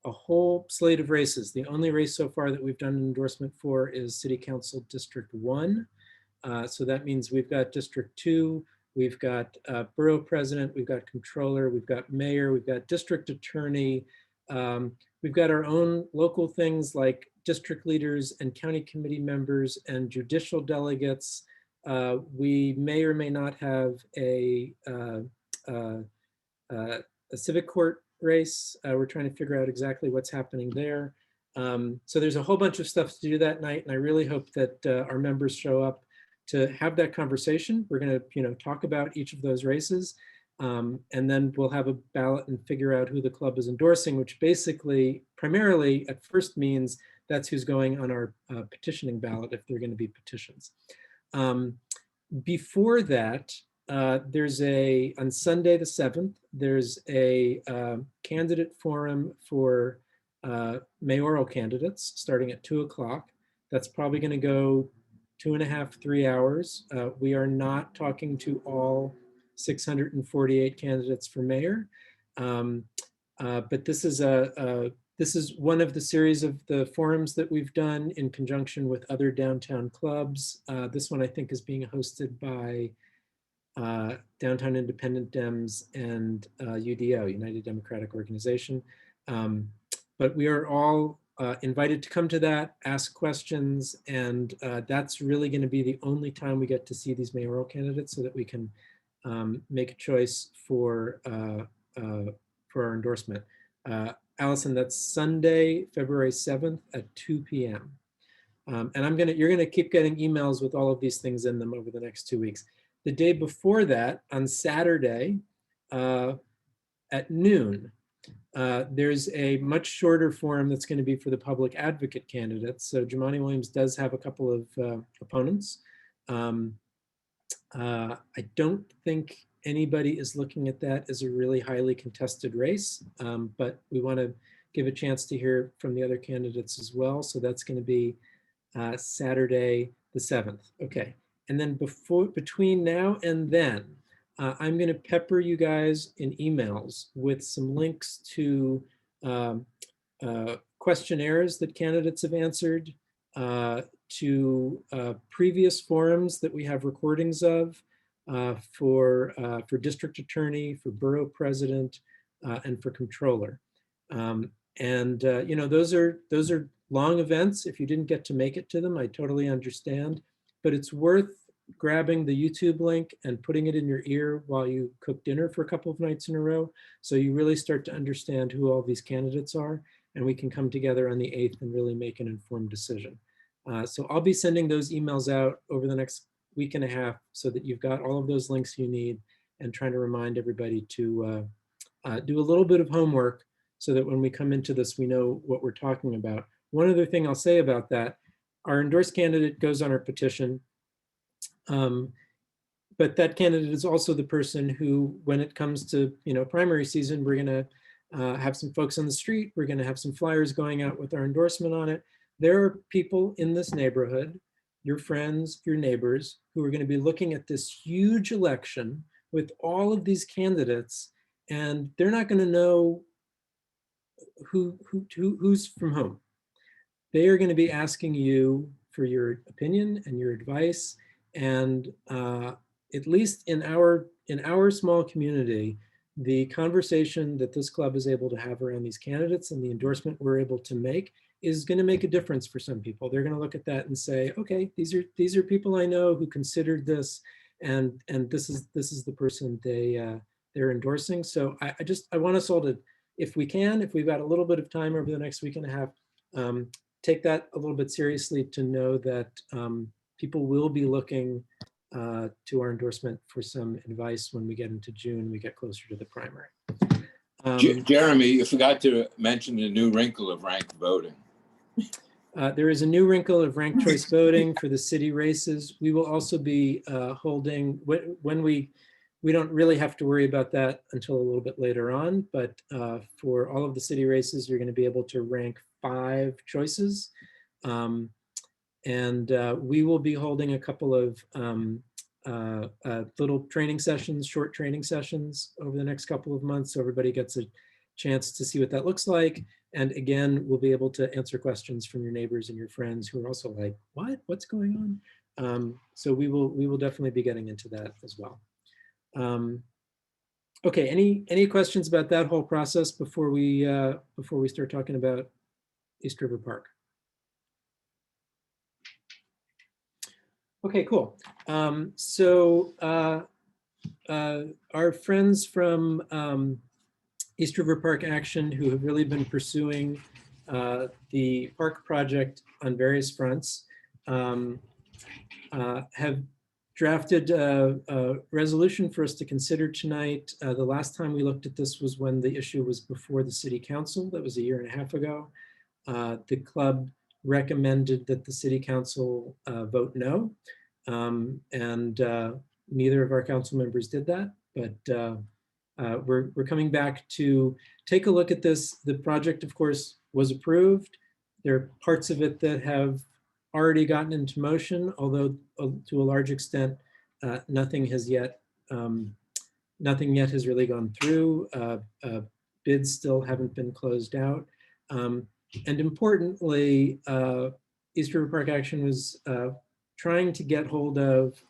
whole slate of races. The only race so far that we've done an endorsement for is City Council District 1. So that means we've got District 2, we've got Borough President, we've got Controller, we've got Mayor, we've got District Attorney. We've got our own local things like district leaders and county committee members and judicial delegates. We may or may not have a civic court race. We're trying to figure out exactly what's happening there. So there's a whole bunch of stuff to do that night, and I really hope that our members show up to have that conversation. We're going to, talk about each of those races, and then we'll have a ballot and figure out who the club is endorsing, which basically, primarily at first means that's who's going on our petitioning ballot if they're going to be petitions. Before that, there's on Sunday the 7th, there's a candidate forum for mayoral candidates starting at 2 o'clock. That's probably going to go 2.5, 3 hours. We are not talking to all 648 candidates for mayor, but this is one of the series of the forums that we've done in conjunction with other downtown clubs. This one I think is being hosted by Downtown Independent Dems and UDO, United Democratic Organization. But we are all invited to come to that, ask questions, and that's really going to be the only time we get to see these mayoral candidates so that we can make a choice for our endorsement. Allison, that's Sunday, February 7th at 2 p.m. And you're gonna keep getting emails with all of these things in them over the next 2 weeks. The day before that, on Saturday at noon, there's a much shorter forum that's going to be for the public advocate candidates. So Jumaane Williams does have a couple of opponents. I don't think anybody is looking at that as a really highly contested race, but we want to give a chance to hear from the other candidates as well. So that's going to be Saturday the 7th. Okay, and then between now and then, I'm going to pepper you guys in emails with some links to questionnaires that candidates have answered, to previous forums that we have recordings of for district attorney, for borough president, and for controller. You know, those are long events. If you didn't get to make it to them, I totally understand, but it's worth grabbing the YouTube link and putting it in your ear while you cook dinner for a couple of nights in a row. So you really start to understand who all these candidates are, and we can come together on the 8th and really make an informed decision. So I'll be sending those emails out over the next week and a half so that you've got all of those links you need, and trying to remind everybody to do a little bit of homework so that when we come into this, we know what we're talking about. One other thing I'll say about that, our endorsed candidate goes on our petition, but that candidate is also the person who, when it comes to, you know, primary season, we're gonna have some folks on the street, we're gonna have some flyers going out with our endorsement on it. There are people in this neighborhood, your friends, your neighbors, who are gonna be looking at this huge election with all of these candidates, and they're not gonna know who's from whom. They are going to be asking you for your opinion and your advice. And at least in our small community, the conversation that this club is able to have around these candidates and the endorsement we're able to make is going to make a difference for some people. They're going to look at that and say, okay, these are people I know who considered this, and this is the person they're endorsing. So I want us all to, if we can, if we've got a little bit of time over the next week and a half, take that a little bit seriously, to know that people will be looking to our endorsement for some advice when we get into June, we get closer to the primary. Jeremy, you forgot to mention the new wrinkle of ranked voting. There is a new wrinkle of ranked choice voting for the city races. We will also be holding, when we don't really have to worry about that until a little bit later on, but for all of the city races, you're going to be able to rank 5 choices. We will be holding a couple of little training sessions, short training sessions over the next couple of months, so everybody gets a chance to see what that looks like. And again, we'll be able to answer questions from your neighbors and your friends who are also like, what's going on? So we will definitely be getting into that as well. Okay, any questions about that whole process before we start talking about East River Park? Okay, cool. So our friends from East River Park Action, who have really been pursuing the park project on various fronts, have drafted a resolution for us to consider tonight. The last time we looked at this was when the issue was before the city council. That was 1.5 years ago. The club recommended that the city council vote no. Neither of our council members did that, but we're coming back to take a look at this. The project, of course, was approved. There are parts of it that have already gotten into motion, although to a large extent, nothing yet has really gone through. Bids still haven't been closed out. And importantly, East River Park Action was trying to get hold of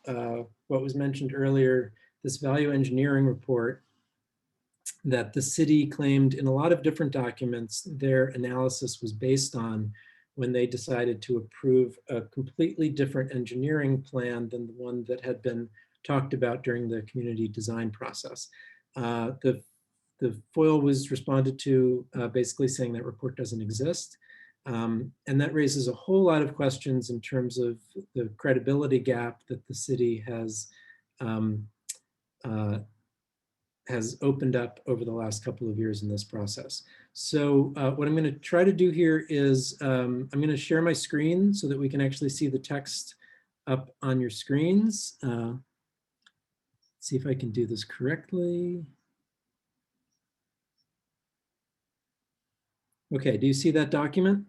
what was mentioned earlier, this value engineering report. that the city claimed in a lot of different documents their analysis was based on when they decided to approve a completely different engineering plan than the one that had been talked about during the community design process. The FOIL was responded to basically saying that report doesn't exist. And that raises a whole lot of questions in terms of the credibility gap that the city has opened up over the last couple of years in this process. So what I'm going to try to do here is I'm going to share my screen so that we can actually see the text up on your screens. See if I can do this correctly. Okay, do you see that document?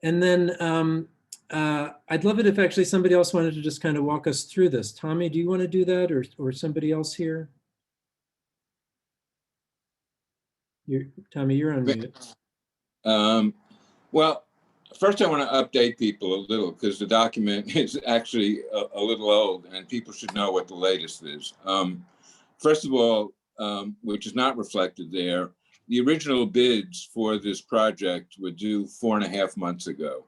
And then I'd love it if actually somebody else wanted to just kind of walk us through this. Tommy, do you want to do that, or somebody else here? Tommy, you're on mute. Well, first I want to update people a little because the document is actually a little old and people should know what the latest is. First of all, which is not reflected there, the original bids for this project were due 4.5 months ago.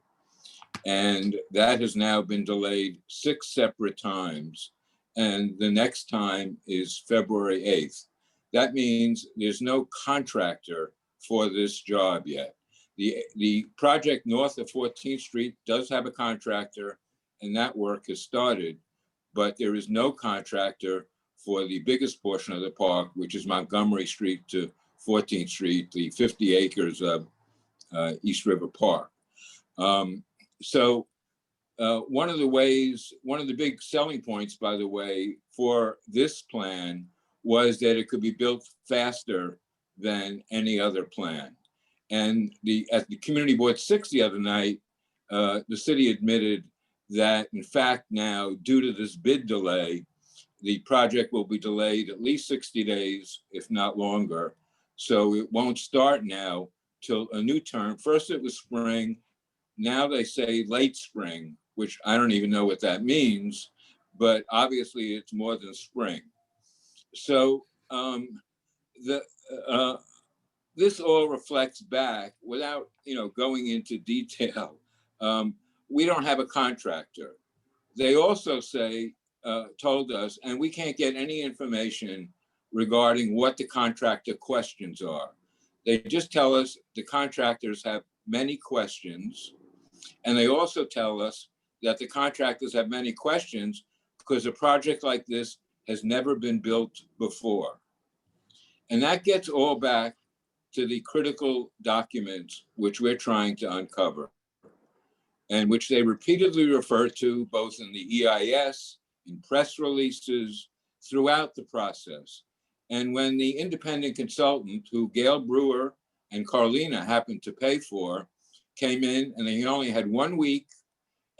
And that has now been delayed 6 separate times. And the next time is February 8th. That means there's no contractor for this job yet. The project north of 14th Street does have a contractor and that work has started, but there is no contractor for the biggest portion of the park, which is Montgomery Street to 14th Street, the 50 acres of East River Park. So one of the big selling points, by the way, for this plan was that it could be built faster than any other plan. And at the Community Board 6 the other night, the city admitted that in fact now, due to this bid delay, the project will be delayed at least 60 days, if not longer. So it won't start now till a new term. First it was spring, now they say late spring, which I don't even know what that means, but obviously it's more than spring. So this all reflects back without going into detail. We don't have a contractor. They also told us, and we can't get any information regarding what the contractor questions are. They just tell us the contractors have many questions. And they also tell us that the contractors have many questions because a project like this has never been built before. And that gets all back to the critical documents which we're trying to uncover and which they repeatedly refer to both in the EIS, in press releases, throughout the process. And when the independent consultant who Gail Brewer and Carlina happened to pay for came in and he only had 1 week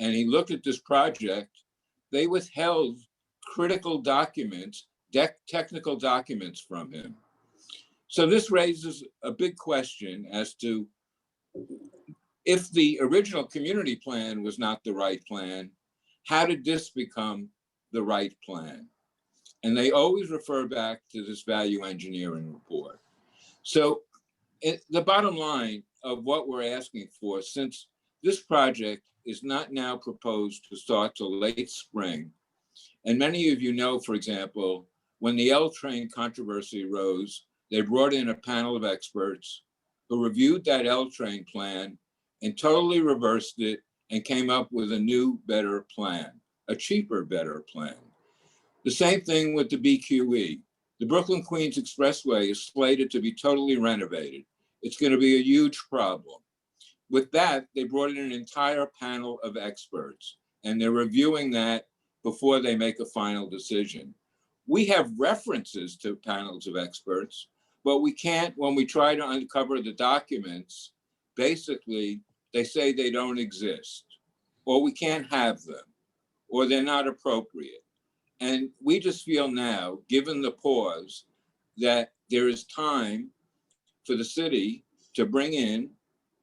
and he looked at this project, they withheld critical documents, technical documents from him. So this raises a big question as to if the original community plan was not the right plan, how did this become the right plan? And they always refer back to this value engineering report. So the bottom line of what we're asking for, since this project is not now proposed to start till late spring, and many of you know, for example, when the L train controversy arose, they brought in a panel of experts who reviewed that L train plan and totally reversed it and came up with a new, better plan, a cheaper, better plan. The same thing with the BQE. The Brooklyn Queens Expressway is slated to be totally renovated. It's going to be a huge problem. With that, they brought in an entire panel of experts, and they're reviewing that before they make a final decision. We have references to panels of experts, but we can't, when we try to uncover the documents, basically, they say they don't exist, or we can't have them, or they're not appropriate. And we just feel now, given the pause, that there is time for the city to bring in,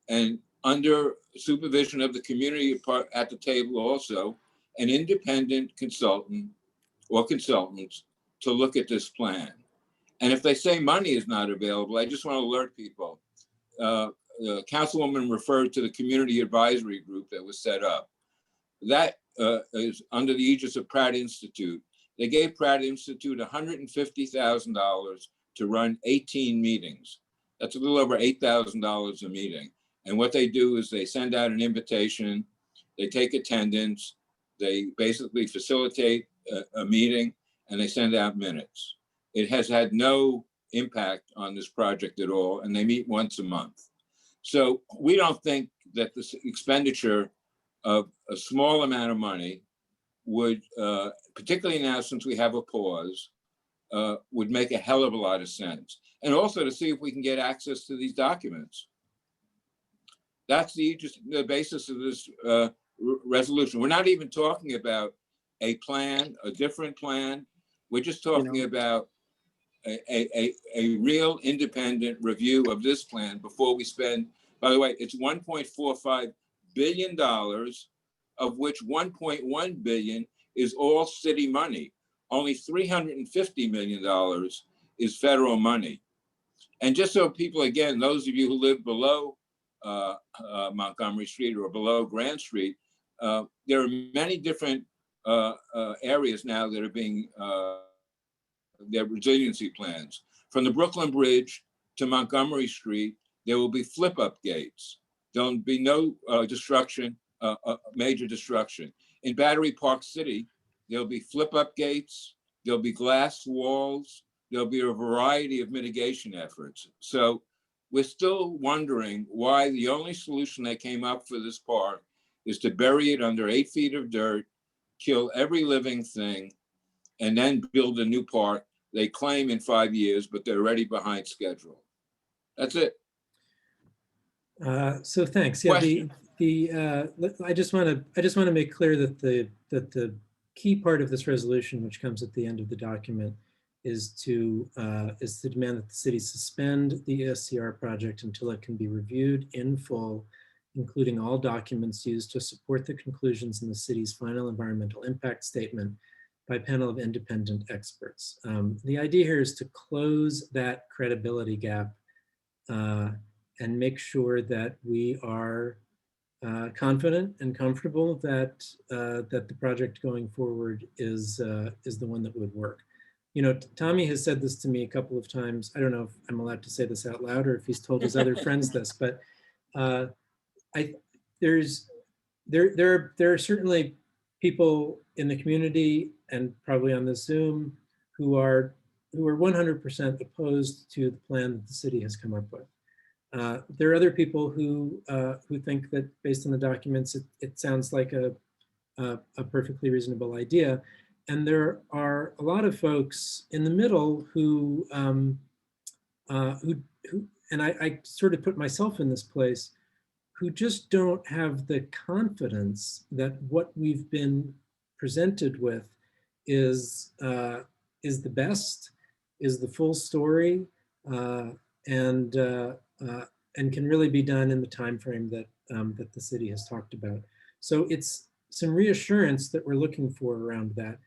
and under supervision of the community at the table also, an independent consultant or consultants to look at this plan. And if they say money is not available, I just want to alert people. Councilwoman referred to the community advisory group that was set up. That is under the aegis of Pratt Institute. They gave Pratt Institute $150,000 to run 18 meetings. That's a little over $8,000 a meeting. And what they do is they send out an invitation, they take attendance, they basically facilitate a meeting, and they send out minutes. It has had no impact on this project at all, and they meet once a month. So we don't think that this expenditure of a small amount of money would, particularly now since we have a pause, would make a hell of a lot of sense. And also to see if we can get access to these documents. That's the basis of this resolution. We're not even talking about a plan, a different plan. We're just talking about a real independent review of this plan before we spend, by the way, it's $1.45 billion, of which $1.1 billion is all city money. Only $350 million is federal money. And just so people, again, those of you who live below Montgomery Street or below Grand Street, there are many different areas now that are being, their resiliency plans. From the Brooklyn Bridge to Montgomery Street, there will be flip-up gates. There'll be no destruction, major destruction. In Battery Park City, there'll be flip-up gates, there'll be glass walls, there'll be a variety of mitigation efforts. So we're still wondering why the only solution they came up for this park is to bury it under 8 feet of dirt, kill every living thing, and then build a new park. They claim in 5 years, but they're already behind schedule. That's it. So thanks. Yeah, I just want to make clear that the key part of this resolution, which comes at the end of the document, is to demand that the city suspend the ESCR project until it can be reviewed in full, including all documents used to support the conclusions in the city's final environmental impact statement by a panel of independent experts. The idea here is to close that credibility gap and make sure that we are confident and comfortable that that the project going forward is the one that would work. You know, Tommy has said this to me a couple of times. I don't know if I'm allowed to say this out loud or if he's told his other friends this, but there are certainly people in the community and probably on this Zoom who are 100% opposed to the plan that the city has come up with. There are other people who think that based on the documents, it sounds like a perfectly reasonable idea. And there are a lot of folks in the middle who and I sort of put myself in this place, who just don't have the confidence that what we've been presented with is the best, is the full story, and can really be done in the time frame that that the city has talked about. So it's some reassurance that we're looking for around that.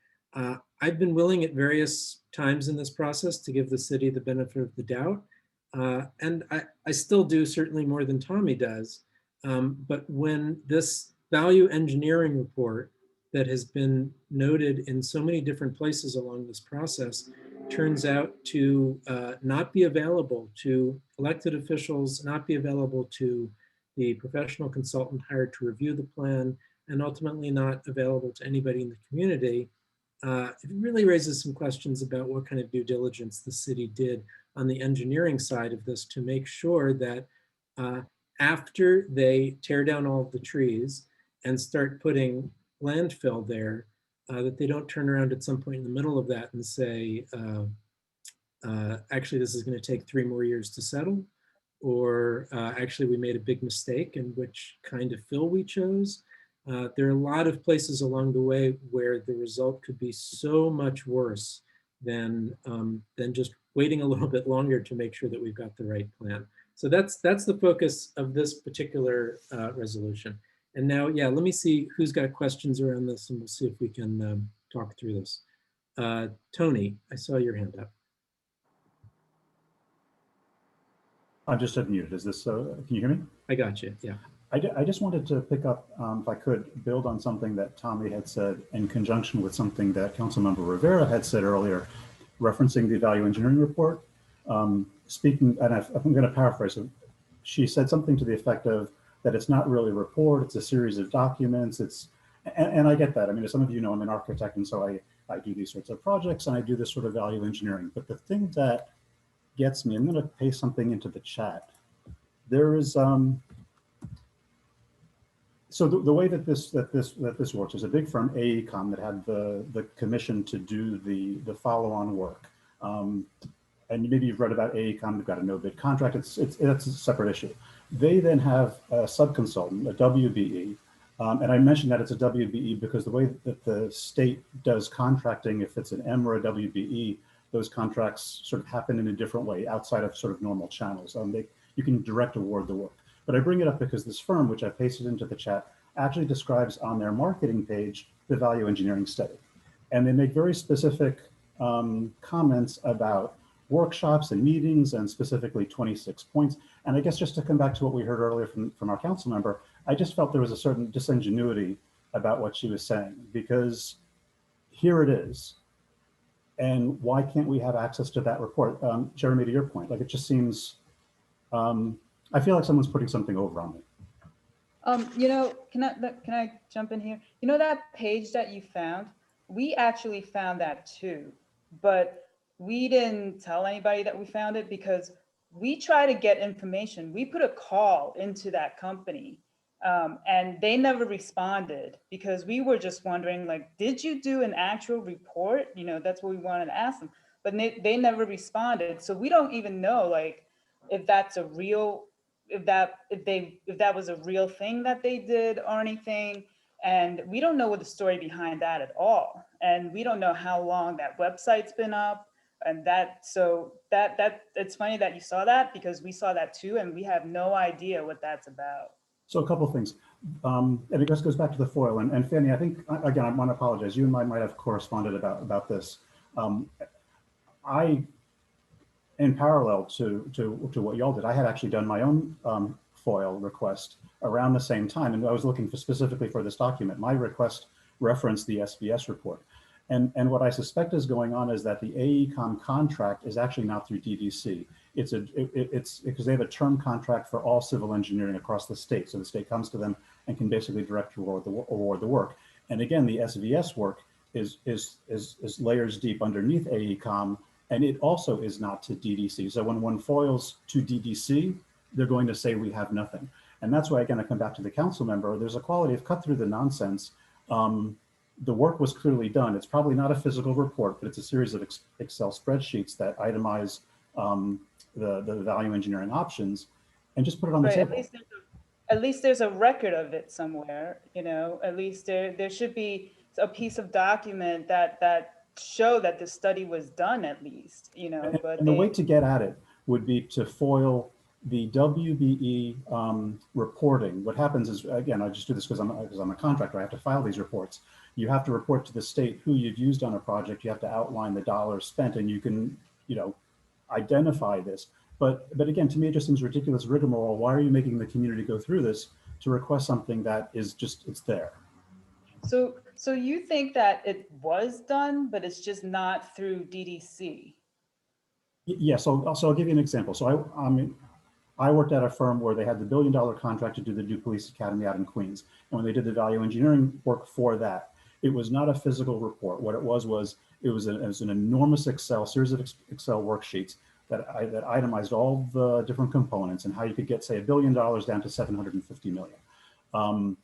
I've been willing at various times in this process to give the city the benefit of the doubt. And I still do, certainly more than Tommy does. But when this value engineering report that has been noted in so many different places along this process turns out to not be available to elected officials, not be available to the professional consultant hired to review the plan, and ultimately not available to anybody in the community, it really raises some questions about what kind of due diligence the city did on the engineering side of this to make sure that after they tear down all of the trees and start putting landfill there, that they don't turn around at some point in the middle of that and say, actually, this is going to take 3 more years to settle, or actually, we made a big mistake in which kind of fill we chose. There are a lot of places along the way where the result could be so much worse than just waiting a little bit longer to make sure that we've got the right plan. So that's the focus of this particular resolution. And now, yeah, let me see who's got questions around this, and we'll see if we can talk through this. Tony, I saw your hand up. I just unmuted. Is this, can you hear me? I got you, yeah. I just wanted to pick up, if I could, build on something that Tommy had said in conjunction with something that Councilmember Rivera had said earlier, referencing the value engineering report. Speaking, and I'm going to paraphrase it, she said something to the effect of that it's not really a report, it's a series of documents. And I get that. I mean, as some of you know, I'm an architect, and so I do these sorts of projects and I do this sort of value engineering. But the thing that gets me, I'm going to paste something into the chat. There is, so the way that this works is a big firm, AECOM, that had the commission to do the follow-on work. And maybe you've read about AECOM, they've got a no-bid contract, it's a separate issue. They then have a sub-consultant, a WBE, and I mentioned that it's a WBE because the way that the state does contracting, if it's an M or a WBE, those contracts sort of happen in a different way outside of sort of normal channels. You can direct award the work. But I bring it up because this firm, which I pasted into the chat, actually describes on their marketing page the value engineering study. And they make very specific comments about workshops and meetings, and specifically 26 points. And I guess just to come back to what we heard earlier from our council member, I just felt there was a certain disingenuity about what she was saying, because here it is. And why can't we have access to that report? Jeremy, to your point, like it just seems, I feel like someone's putting something over on me. You know, can I jump in here? You know that page that you found? We actually found that too, but we didn't tell anybody that we found it because we try to get information. We put a call into that company and they never responded because we were just wondering, like, did you do an actual report? You know, that's what we wanted to ask them, but they never responded. So we don't even know, like, if that's a real, if that was a real thing that they did or anything. And we don't know what the story behind that at all. And we don't know how long that website's been up. And so it's funny that you saw that because we saw that too, and we have no idea what that's about. So a couple of things, and it just goes back to the FOIL. And Fanny, I think, again, I want to apologize. You and I might have corresponded about this. In parallel to what y'all did, I had actually done my own FOIL request around the same time, and I was looking specifically for this document. My request referenced the SBS report. And what I suspect is going on is that the AECOM contract is actually not through DDC. It's because they have a term contract for all civil engineering across the state. So the state comes to them and can basically direct award the work. And again, the SVS work is layers deep underneath AECOM, and it also is not to DDC. So when one FOILs to DDC, they're going to say we have nothing. And that's why, again, I come back to the council member. There's a quality of cut through the nonsense. The work was clearly done. It's probably not a physical report, but it's a series of Excel spreadsheets that itemize the value engineering options and just put it on the table. At least there's a record of it somewhere, you know, at least there should be a piece of document that show that the study was done at least, you know. And the way to get at it would be to FOIL the WBE reporting. What happens is, again, I just do this because I'm a contractor, I have to file these reports. You have to report to the state who you've used on a project. You have to outline the dollars spent, and you can, you know, identify this. But again, to me, it just seems ridiculous rigmarole. Why are you making the community go through this to request something that is just, it's there? So you think that it was done, but it's just not through DDC? Yeah, so I'll give you an example. So I worked at a firm where they had the $1 billion contract to do the new police academy out in Queens. And when they did the value engineering work for that, it was not a physical report. What it was an enormous series of Excel worksheets that itemized all the different components and how you could get, say, $1 billion down to 750 million.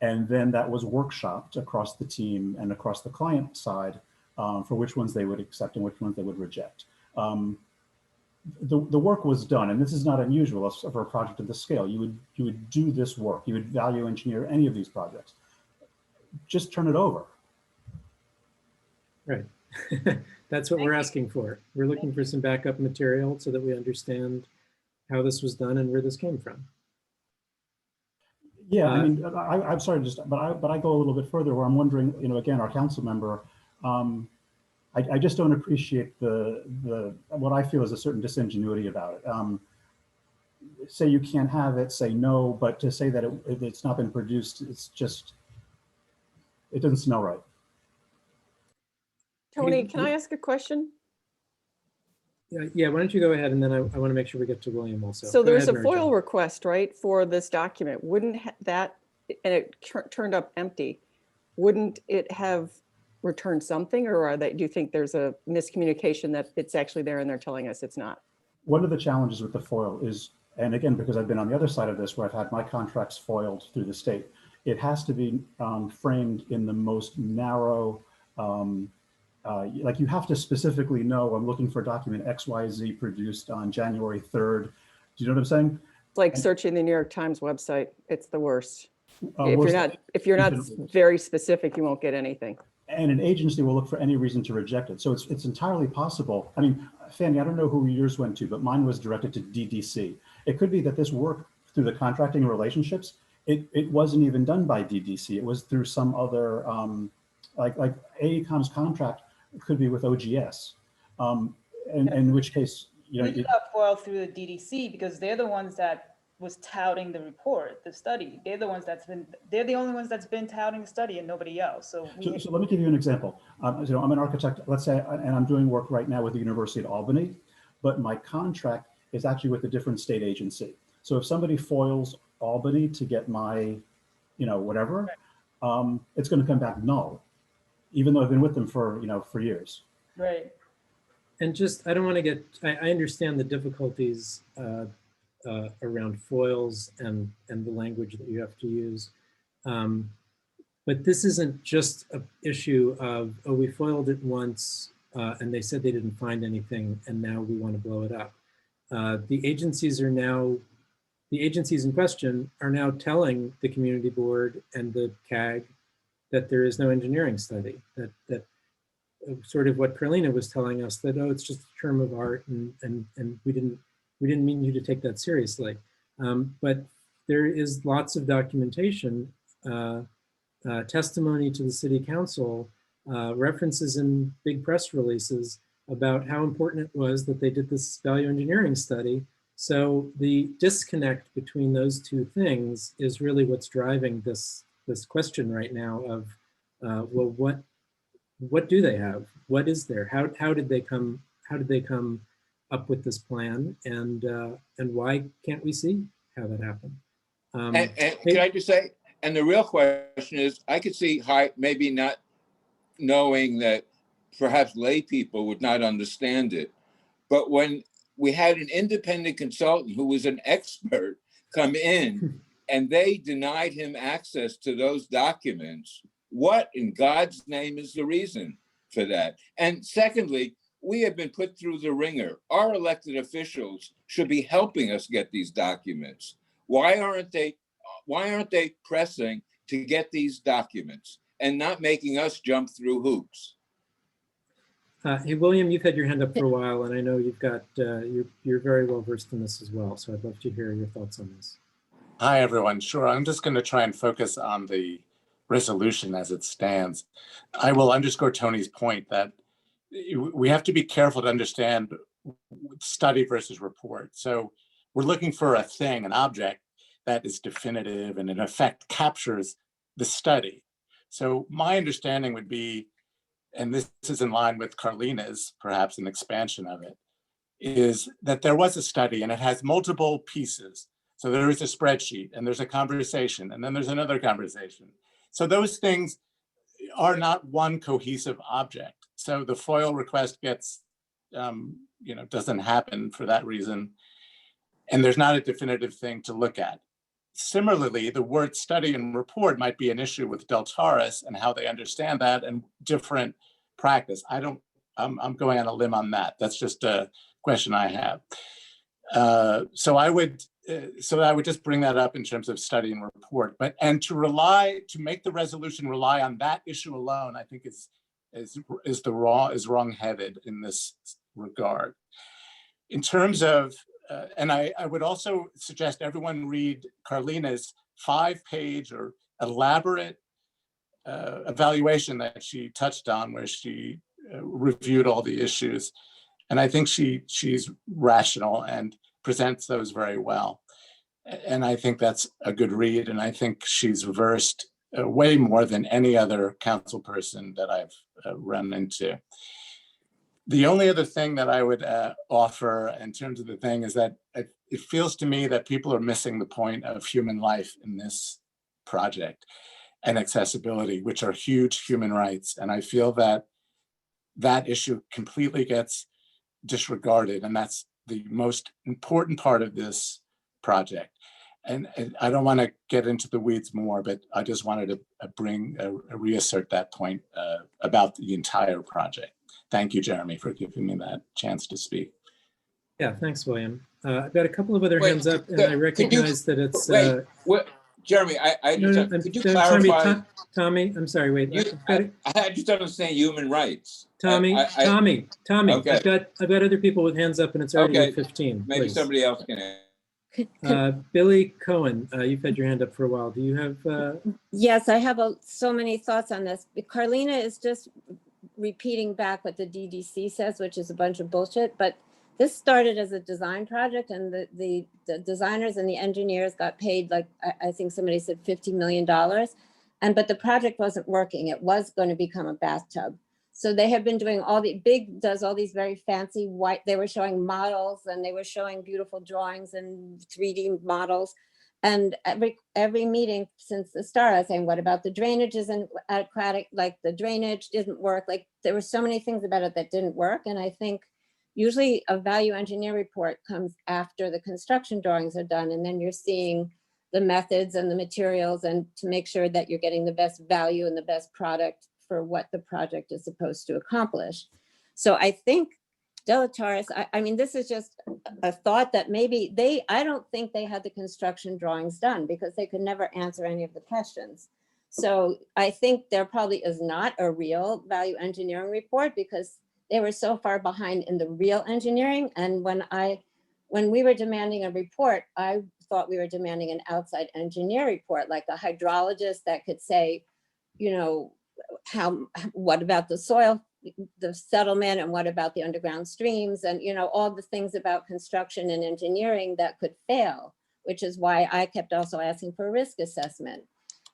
And then that was workshopped across the team and across the client side for which ones they would accept and which ones they would reject. The work was done, and this is not unusual for a project of this scale. You would do this work. You would value engineer any of these projects. Just turn it over. Right. That's what we're asking for. We're looking for some backup material so that we understand how this was done and where this came from. Yeah, I mean, I'm sorry, but I go a little bit further where I'm wondering, you know, again, our council member, I I just don't appreciate the what I feel is a certain disingenuity about it. Say you can't have it, say no, but to say that it's not been produced, it's just, it doesn't smell right. Tony, can I ask a question? Yeah, why don't you go ahead, and then I want to make sure we get to William also. So Go there's ahead, a Mary Jo. FOIL request, right, for this document. Wouldn't that, and it turned up empty, wouldn't it have returned something, or do you think there's a miscommunication that it's actually there and they're telling us it's not? One of the challenges with the FOIL is, and again, because I've been on the other side of this, where I've had my contracts foiled through the state, it has to be framed in the most narrow, like you have to specifically know, I'm looking for document XYZ produced on January 3rd. Do you know what I'm saying? It's like searching the New York Times website. It's the worst. Worse If you're not very specific, you won't get anything. And an agency will look for any reason to reject it. So it's entirely possible. I mean, Fanny, I don't know who yours went to, but mine was directed to DDC. It could be that this work through the contracting relationships, it wasn't even done by DDC. It was through some other, like AECOM's contract could be with OGS. In which case, you know, we got foiled through the DDC because they're the ones that was touting the report, the study. They're the only ones that's been touting the study and nobody else. So let me give you an example. You know, I'm an architect, let's say, and I'm doing work right now with the University of Albany, but my contract is actually with a different state agency. So if somebody foils Albany to get my, you know, whatever, it's going to come back null, even though I've been with them for, you know, for years. right. And just, I don't want to get, I understand the difficulties around foils and the language that you have to use. But this isn't just an issue of, oh, we foiled it once and they said they didn't find anything and now we want to blow it up. The agencies in question are now telling the community board and the CAG that there is no engineering study, that sort of what Carlina was telling us, that, oh, it's just a term of art and we didn't mean you to take that seriously. But there is lots of documentation, testimony to the city council, references in big press releases about how important it was that they did this value engineering study. So the disconnect between those two things is really what's driving this question right now of, well, what do they have? What is there? How did they come up with this plan, and why can't we see how that happened? And can I just say, and the real question is, I could see how maybe not knowing that perhaps lay people would not understand it, but when we had an independent consultant who was an expert come in and they denied him access to those documents, what in God's name is the reason for that? And secondly, we have been put through the ringer. Our elected officials should be helping us get these documents. Why aren't they pressing to get these documents and not making us jump through hoops? Hey, William, you've had your hand up for a while, and I know you've got, you're very well versed in this as well. So I'd love to hear your thoughts on this. Hi, everyone. Sure, I'm just going to try and focus on the resolution as it stands. I will underscore Tony's point that we have to be careful to understand study versus report. So we're looking for a thing, an object that is definitive and in effect captures the study. So my understanding would be, and this is in line with Carlina's, perhaps an expansion of it, is that there was a study and it has multiple pieces. So there is a spreadsheet and there's a conversation and then there's another conversation. So those things are not one cohesive object. So the FOIL request gets, doesn't happen for that reason. And there's not a definitive thing to look at. Similarly, the word study and report might be an issue with Del Taurus and how they understand that and different practice. I'm going on a limb on that. That's just a question I have. So I would just bring that up in terms of study and report, to make the resolution rely on that issue alone, I think is wrong-headed in this regard. In terms of, and I would also suggest everyone read Carlina's 5-page or elaborate evaluation that she touched on, where she reviewed all the issues. And I think she's rational and presents those very well. And I think that's a good read. And I think she's reversed way more than any other council person that I've run into. The only other thing that I would offer in terms of the thing is that it feels to me that people are missing the point of human life in this project and accessibility, which are huge human rights. And I feel that that issue completely gets disregarded. And that's the most important part of this project. And I don't want to get into the weeds more, but I just wanted to reassert that point about the entire project. Thank you, Jeremy, for giving me that chance to speak. Yeah, thanks, William. I've got a couple of other hands up, and I recognize that it's. Jeremy, could you clarify? Tommy, I'm sorry, wait. I just don't understand human rights. Tommy. Okay. I've got other people with hands up, and it's already 15. Maybe please. somebody else can answer. Billy Cohen, you've had your hand up for a while. Do you have? Yes, I have so many thoughts on this. Carlina is just repeating back what the DDC says, which is a bunch of bullshit. But this started as a design project, and the designers and the engineers got paid, like I think somebody said $50 million. But the project wasn't working. It was going to become a bathtub. So they have been doing does all these very fancy white, they were showing models and they were showing beautiful drawings and 3D models. And every meeting since the start, I was saying, what about the drainage isn't adequate? Like the drainage didn't work. Like there were so many things about it that didn't work. And I think usually a value engineer report comes after the construction drawings are done. And then you're seeing the methods and the materials, and to make sure that you're getting the best value and the best product for what the project is supposed to accomplish. So I think Delataris, I mean, this is just a thought that maybe I don't think they had the construction drawings done because they could never answer any of the questions. So I think there probably is not a real value engineering report because they were so far behind in the real engineering. And when we were demanding a report, I thought we were demanding an outside engineer report, like a hydrologist that could say, you know, what about the soil, the settlement, and what about the underground streams, and you know, all the things about construction and engineering that could fail, which is why I kept also asking for a risk assessment.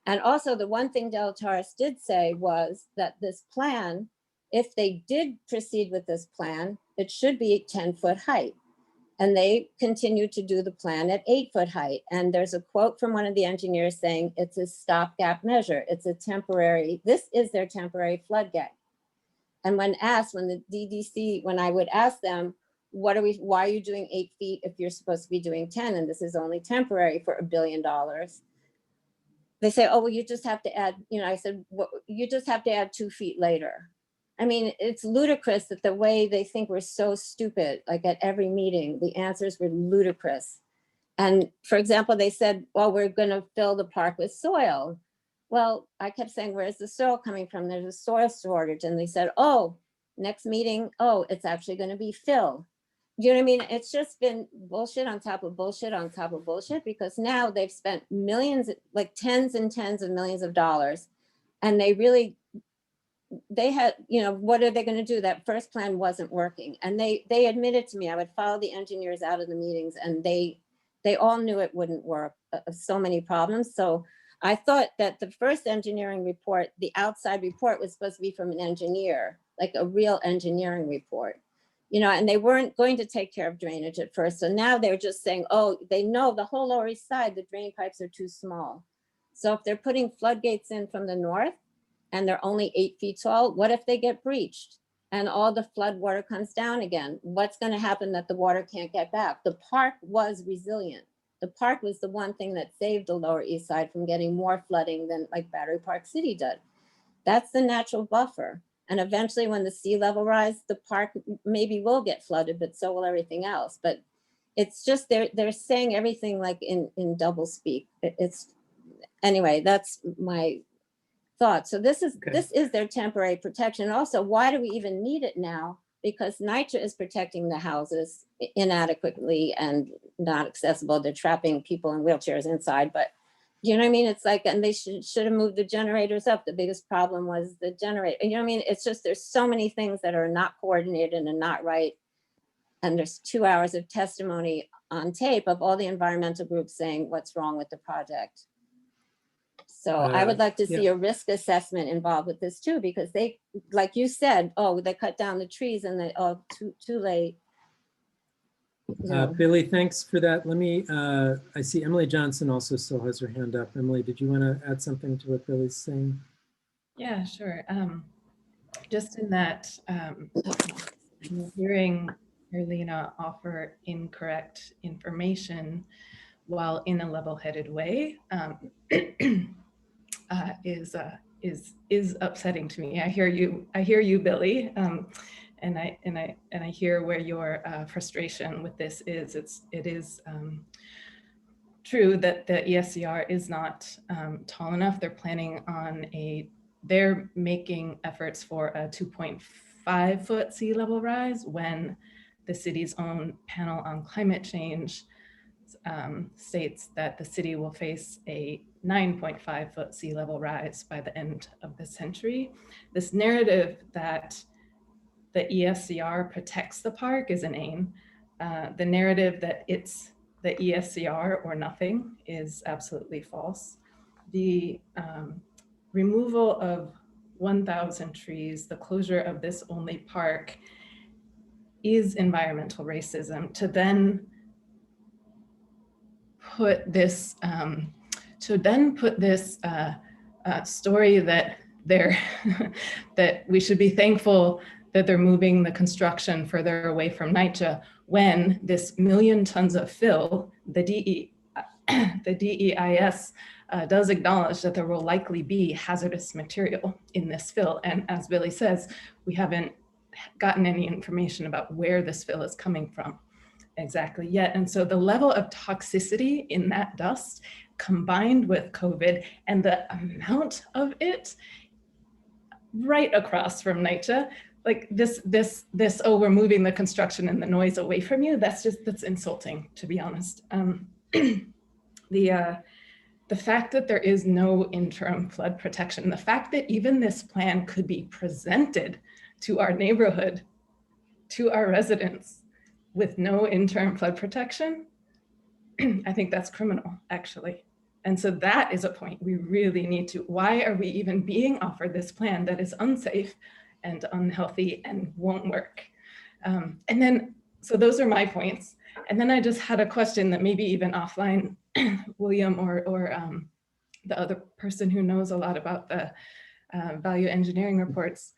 And also the one thing Delataris did say was that this plan, if they did proceed with this plan, it should be 10-foot height. And they continue to do the plan at 8-foot height. And there's a quote from one of the engineers saying it's a stopgap measure. It's a temporary, this is their temporary floodgate. And when the DDC, when I would ask them, why are you doing 8 feet if you're supposed to be doing 10? And this is only temporary for $1 billion. They say, oh, well, you just have to add, you know, I said, well, you just have to add 2 feet later. I mean, it's ludicrous that the way they think we're so stupid, like at every meeting, the answers were ludicrous. And for example, they said, well, we're going to fill the park with soil. Well, I kept saying, where's the soil coming from? There's a soil shortage. And they said, oh, next meeting, oh, it's actually going to be fill. You know what I mean? It's just been bullshit on top of bullshit on top of bullshit, because now they've spent millions, like tens and tens of millions of dollars. And they had, you know, what are they going to do? That first plan wasn't working. And they admitted to me, I would follow the engineers out of the meetings, and they all knew it wouldn't work. So many problems. So I thought that the first engineering report, the outside report, was supposed to be from an engineer, like a real engineering report, you know, and they weren't going to take care of drainage at first. So now they're just saying, oh, they know the whole Lower East Side, the drain pipes are too small. So if they're putting floodgates in from the north and they're only 8 feet tall, what if they get breached and all the flood water comes down again? What's going to happen that the water can't get back? The park was resilient. The park was the one thing that saved the Lower East Side from getting more flooding than like Battery Park City did. That's the natural buffer. And eventually when the sea level rise, the park maybe will get flooded, but so will everything else. But it's just, they're saying everything like in double speak. Anyway, that's my thought. So this is their temporary protection. Also, why do we even need it now? Because NYCHA is protecting the houses inadequately and not accessible. They're trapping people in wheelchairs inside, but You know what I mean? It's like, and they should have moved the generators up. The biggest problem was the generator. You know what I mean? It's just, there's so many things that are not coordinated and not right. And there's 2 hours of testimony on tape of all the environmental groups saying what's wrong with the project. So I would like to see a risk assessment involved with this too, because they, like you said, oh, they cut down the trees and they, oh, too late. Billy, thanks for that. Let me, I see Emily Johnson also still has her hand up. Emily, did you want to add something to what Billy's saying? Yeah, sure. Just in that, hearing Carlina offer incorrect information while in a level-headed way is upsetting to me. I hear you, Billy. And I hear where your frustration with this is. It is true that the ESCR is not tall enough. They're planning on they're making efforts for a 2.5 foot sea level rise when the city's own panel on climate change states that the city will face a 9.5 foot sea level rise by the end of the century. This narrative that the ESCR protects the park is an aim. The narrative that it's the ESCR or nothing is absolutely false. The removal of 1,000 trees, the closure of this only park is environmental racism. To then put this, story that that we should be thankful that they're moving the construction further away from NYCHA when this 1 million tons of fill, the DEIS does acknowledge that there will likely be hazardous material in this fill. And as Billy says, we haven't gotten any information about where this fill is coming from exactly yet. And so the level of toxicity in that dust combined with COVID and the amount of it right across from NYCHA, like this, oh, we're moving the construction and the noise away from you. That's insulting, to be honest. The fact that there is no interim flood protection, the fact that even this plan could be presented to our neighborhood, to our residents with no interim flood protection, I think that's criminal, actually. And so that is a point we really need to, why are we even being offered this plan that is unsafe and unhealthy and won't work? And then, so those are my points. And then I just had a question that maybe even offline, William or the other person who knows a lot about the value engineering reports,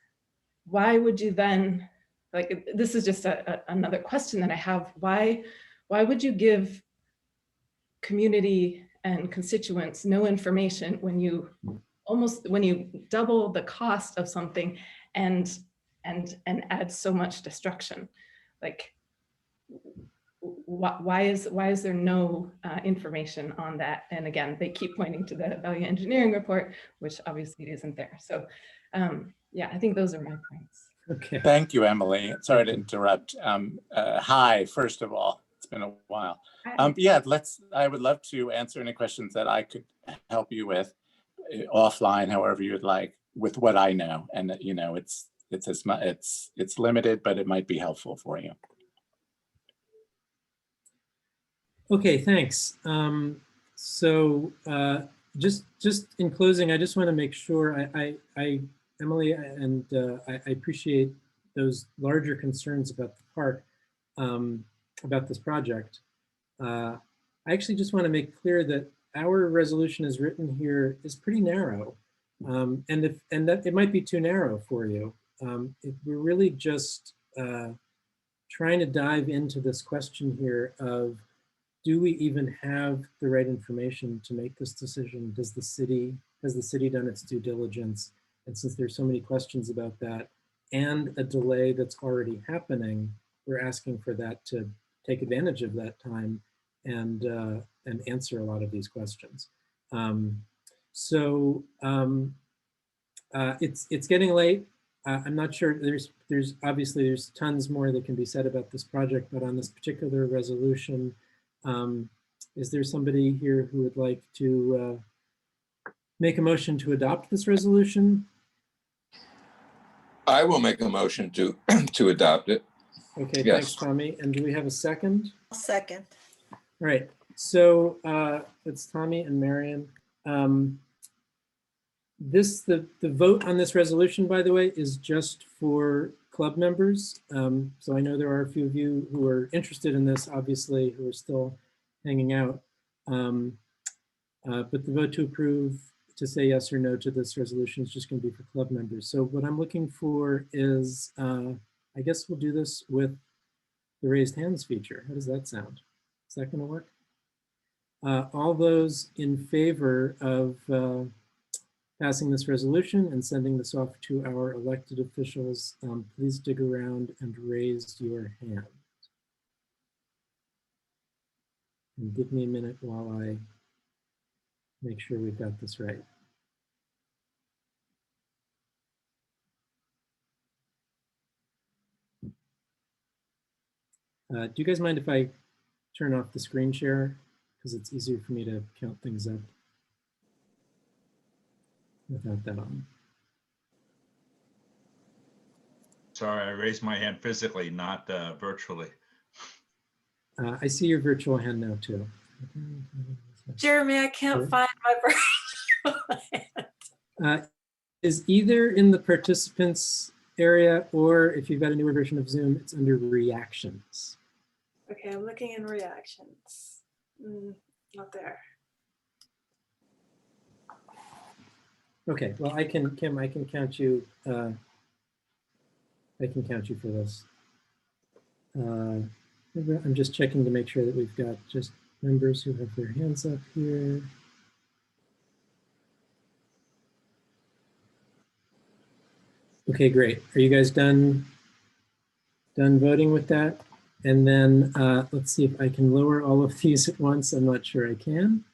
why would you then, like, this is just another question that I have, why would you give community and constituents no information when you double the cost of something and add so much destruction? Like, why is there no information on that? And again, they keep pointing to the value engineering report, which obviously isn't there. So yeah, I think those are my points. Okay. Thank you, Emily. Sorry to interrupt. Hi, first of all, it's been a while. Yeah, I would love to answer any questions that I could help you with offline, however you would like, with what I know. And you know, it's limited, but it might be helpful for you. Okay, thanks. So just in closing, I just want to make sure Emily, and I appreciate those larger concerns about the park, about this project. I actually just want to make clear that our resolution as written here is pretty narrow, and that it might be too narrow for you. We're really just trying to dive into this question here of, do we even have the right information to make this decision? Has the city done its due diligence? And since there's so many questions about that and a delay that's already happening, we're asking for that to take advantage of that time and answer a lot of these questions. It's getting late. I'm not sure, there's obviously tons more that can be said about this project, but on this particular resolution, is there somebody here who would like to make a motion to adopt this resolution? I will make a motion to, to adopt it. Okay, Yes. thanks, Tommy. And do we have a second? I'll second. All right, so it's Tommy and Marion. The vote on this resolution, by the way, is just for club members. So I know there are a few of you who are interested in this, obviously, who are still hanging out. But the vote to approve, to say yes or no to this resolution is just going to be for club members. So what I'm looking for is, I guess we'll do this with the raised hands feature. How does that sound? Is that going to work? All those in favor of passing this resolution and sending this off to our elected officials, please dig around and raise your hand. And give me a minute while I make sure we've got this right. Do you guys mind if I turn off the screen share? Because it's easier for me to count things up without that on. Sorry, I raised my hand physically, not virtually. I see your virtual hand now too. Jeremy, I can't find my virtual hand. Is either in the participants area, or if you've got a newer version of Zoom, it's under reactions. Okay, I'm looking in reactions. Not there. Okay, well, Kim, I can count you. I can count you for this. I'm just checking to make sure that we've got just members who have their hands up here. Okay, great. Are you guys done voting with that? And then let's see if I can lower all of these at once. I'm not sure I can.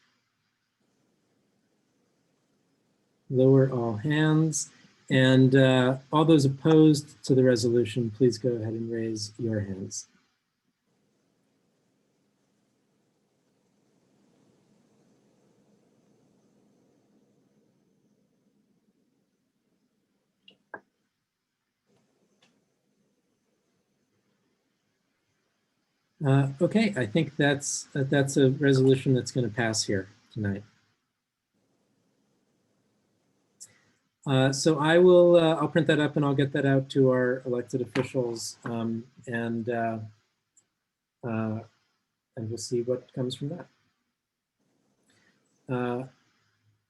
Lower all hands. And all those opposed to the resolution, please go ahead and raise your hands. Okay, I think that's a resolution that's going to pass here tonight. So I will, I'll print that up and I'll get that out to our elected officials, and we'll see what comes from that.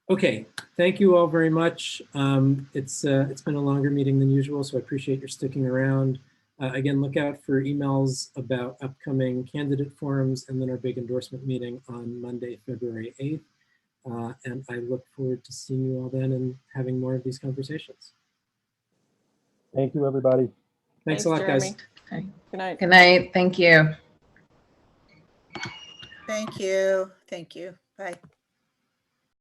Okay, thank you all very much. It's been a longer meeting than usual, so I appreciate your sticking around. Again, look out for emails about upcoming candidate forums and then our big endorsement meeting on Monday, February 8th. And I look forward to seeing you all then and having more of these conversations. Thank you, everybody. Thanks a lot, Jeremy. guys. Good night. Good night. Thank you. Thank you. Thank you. Bye.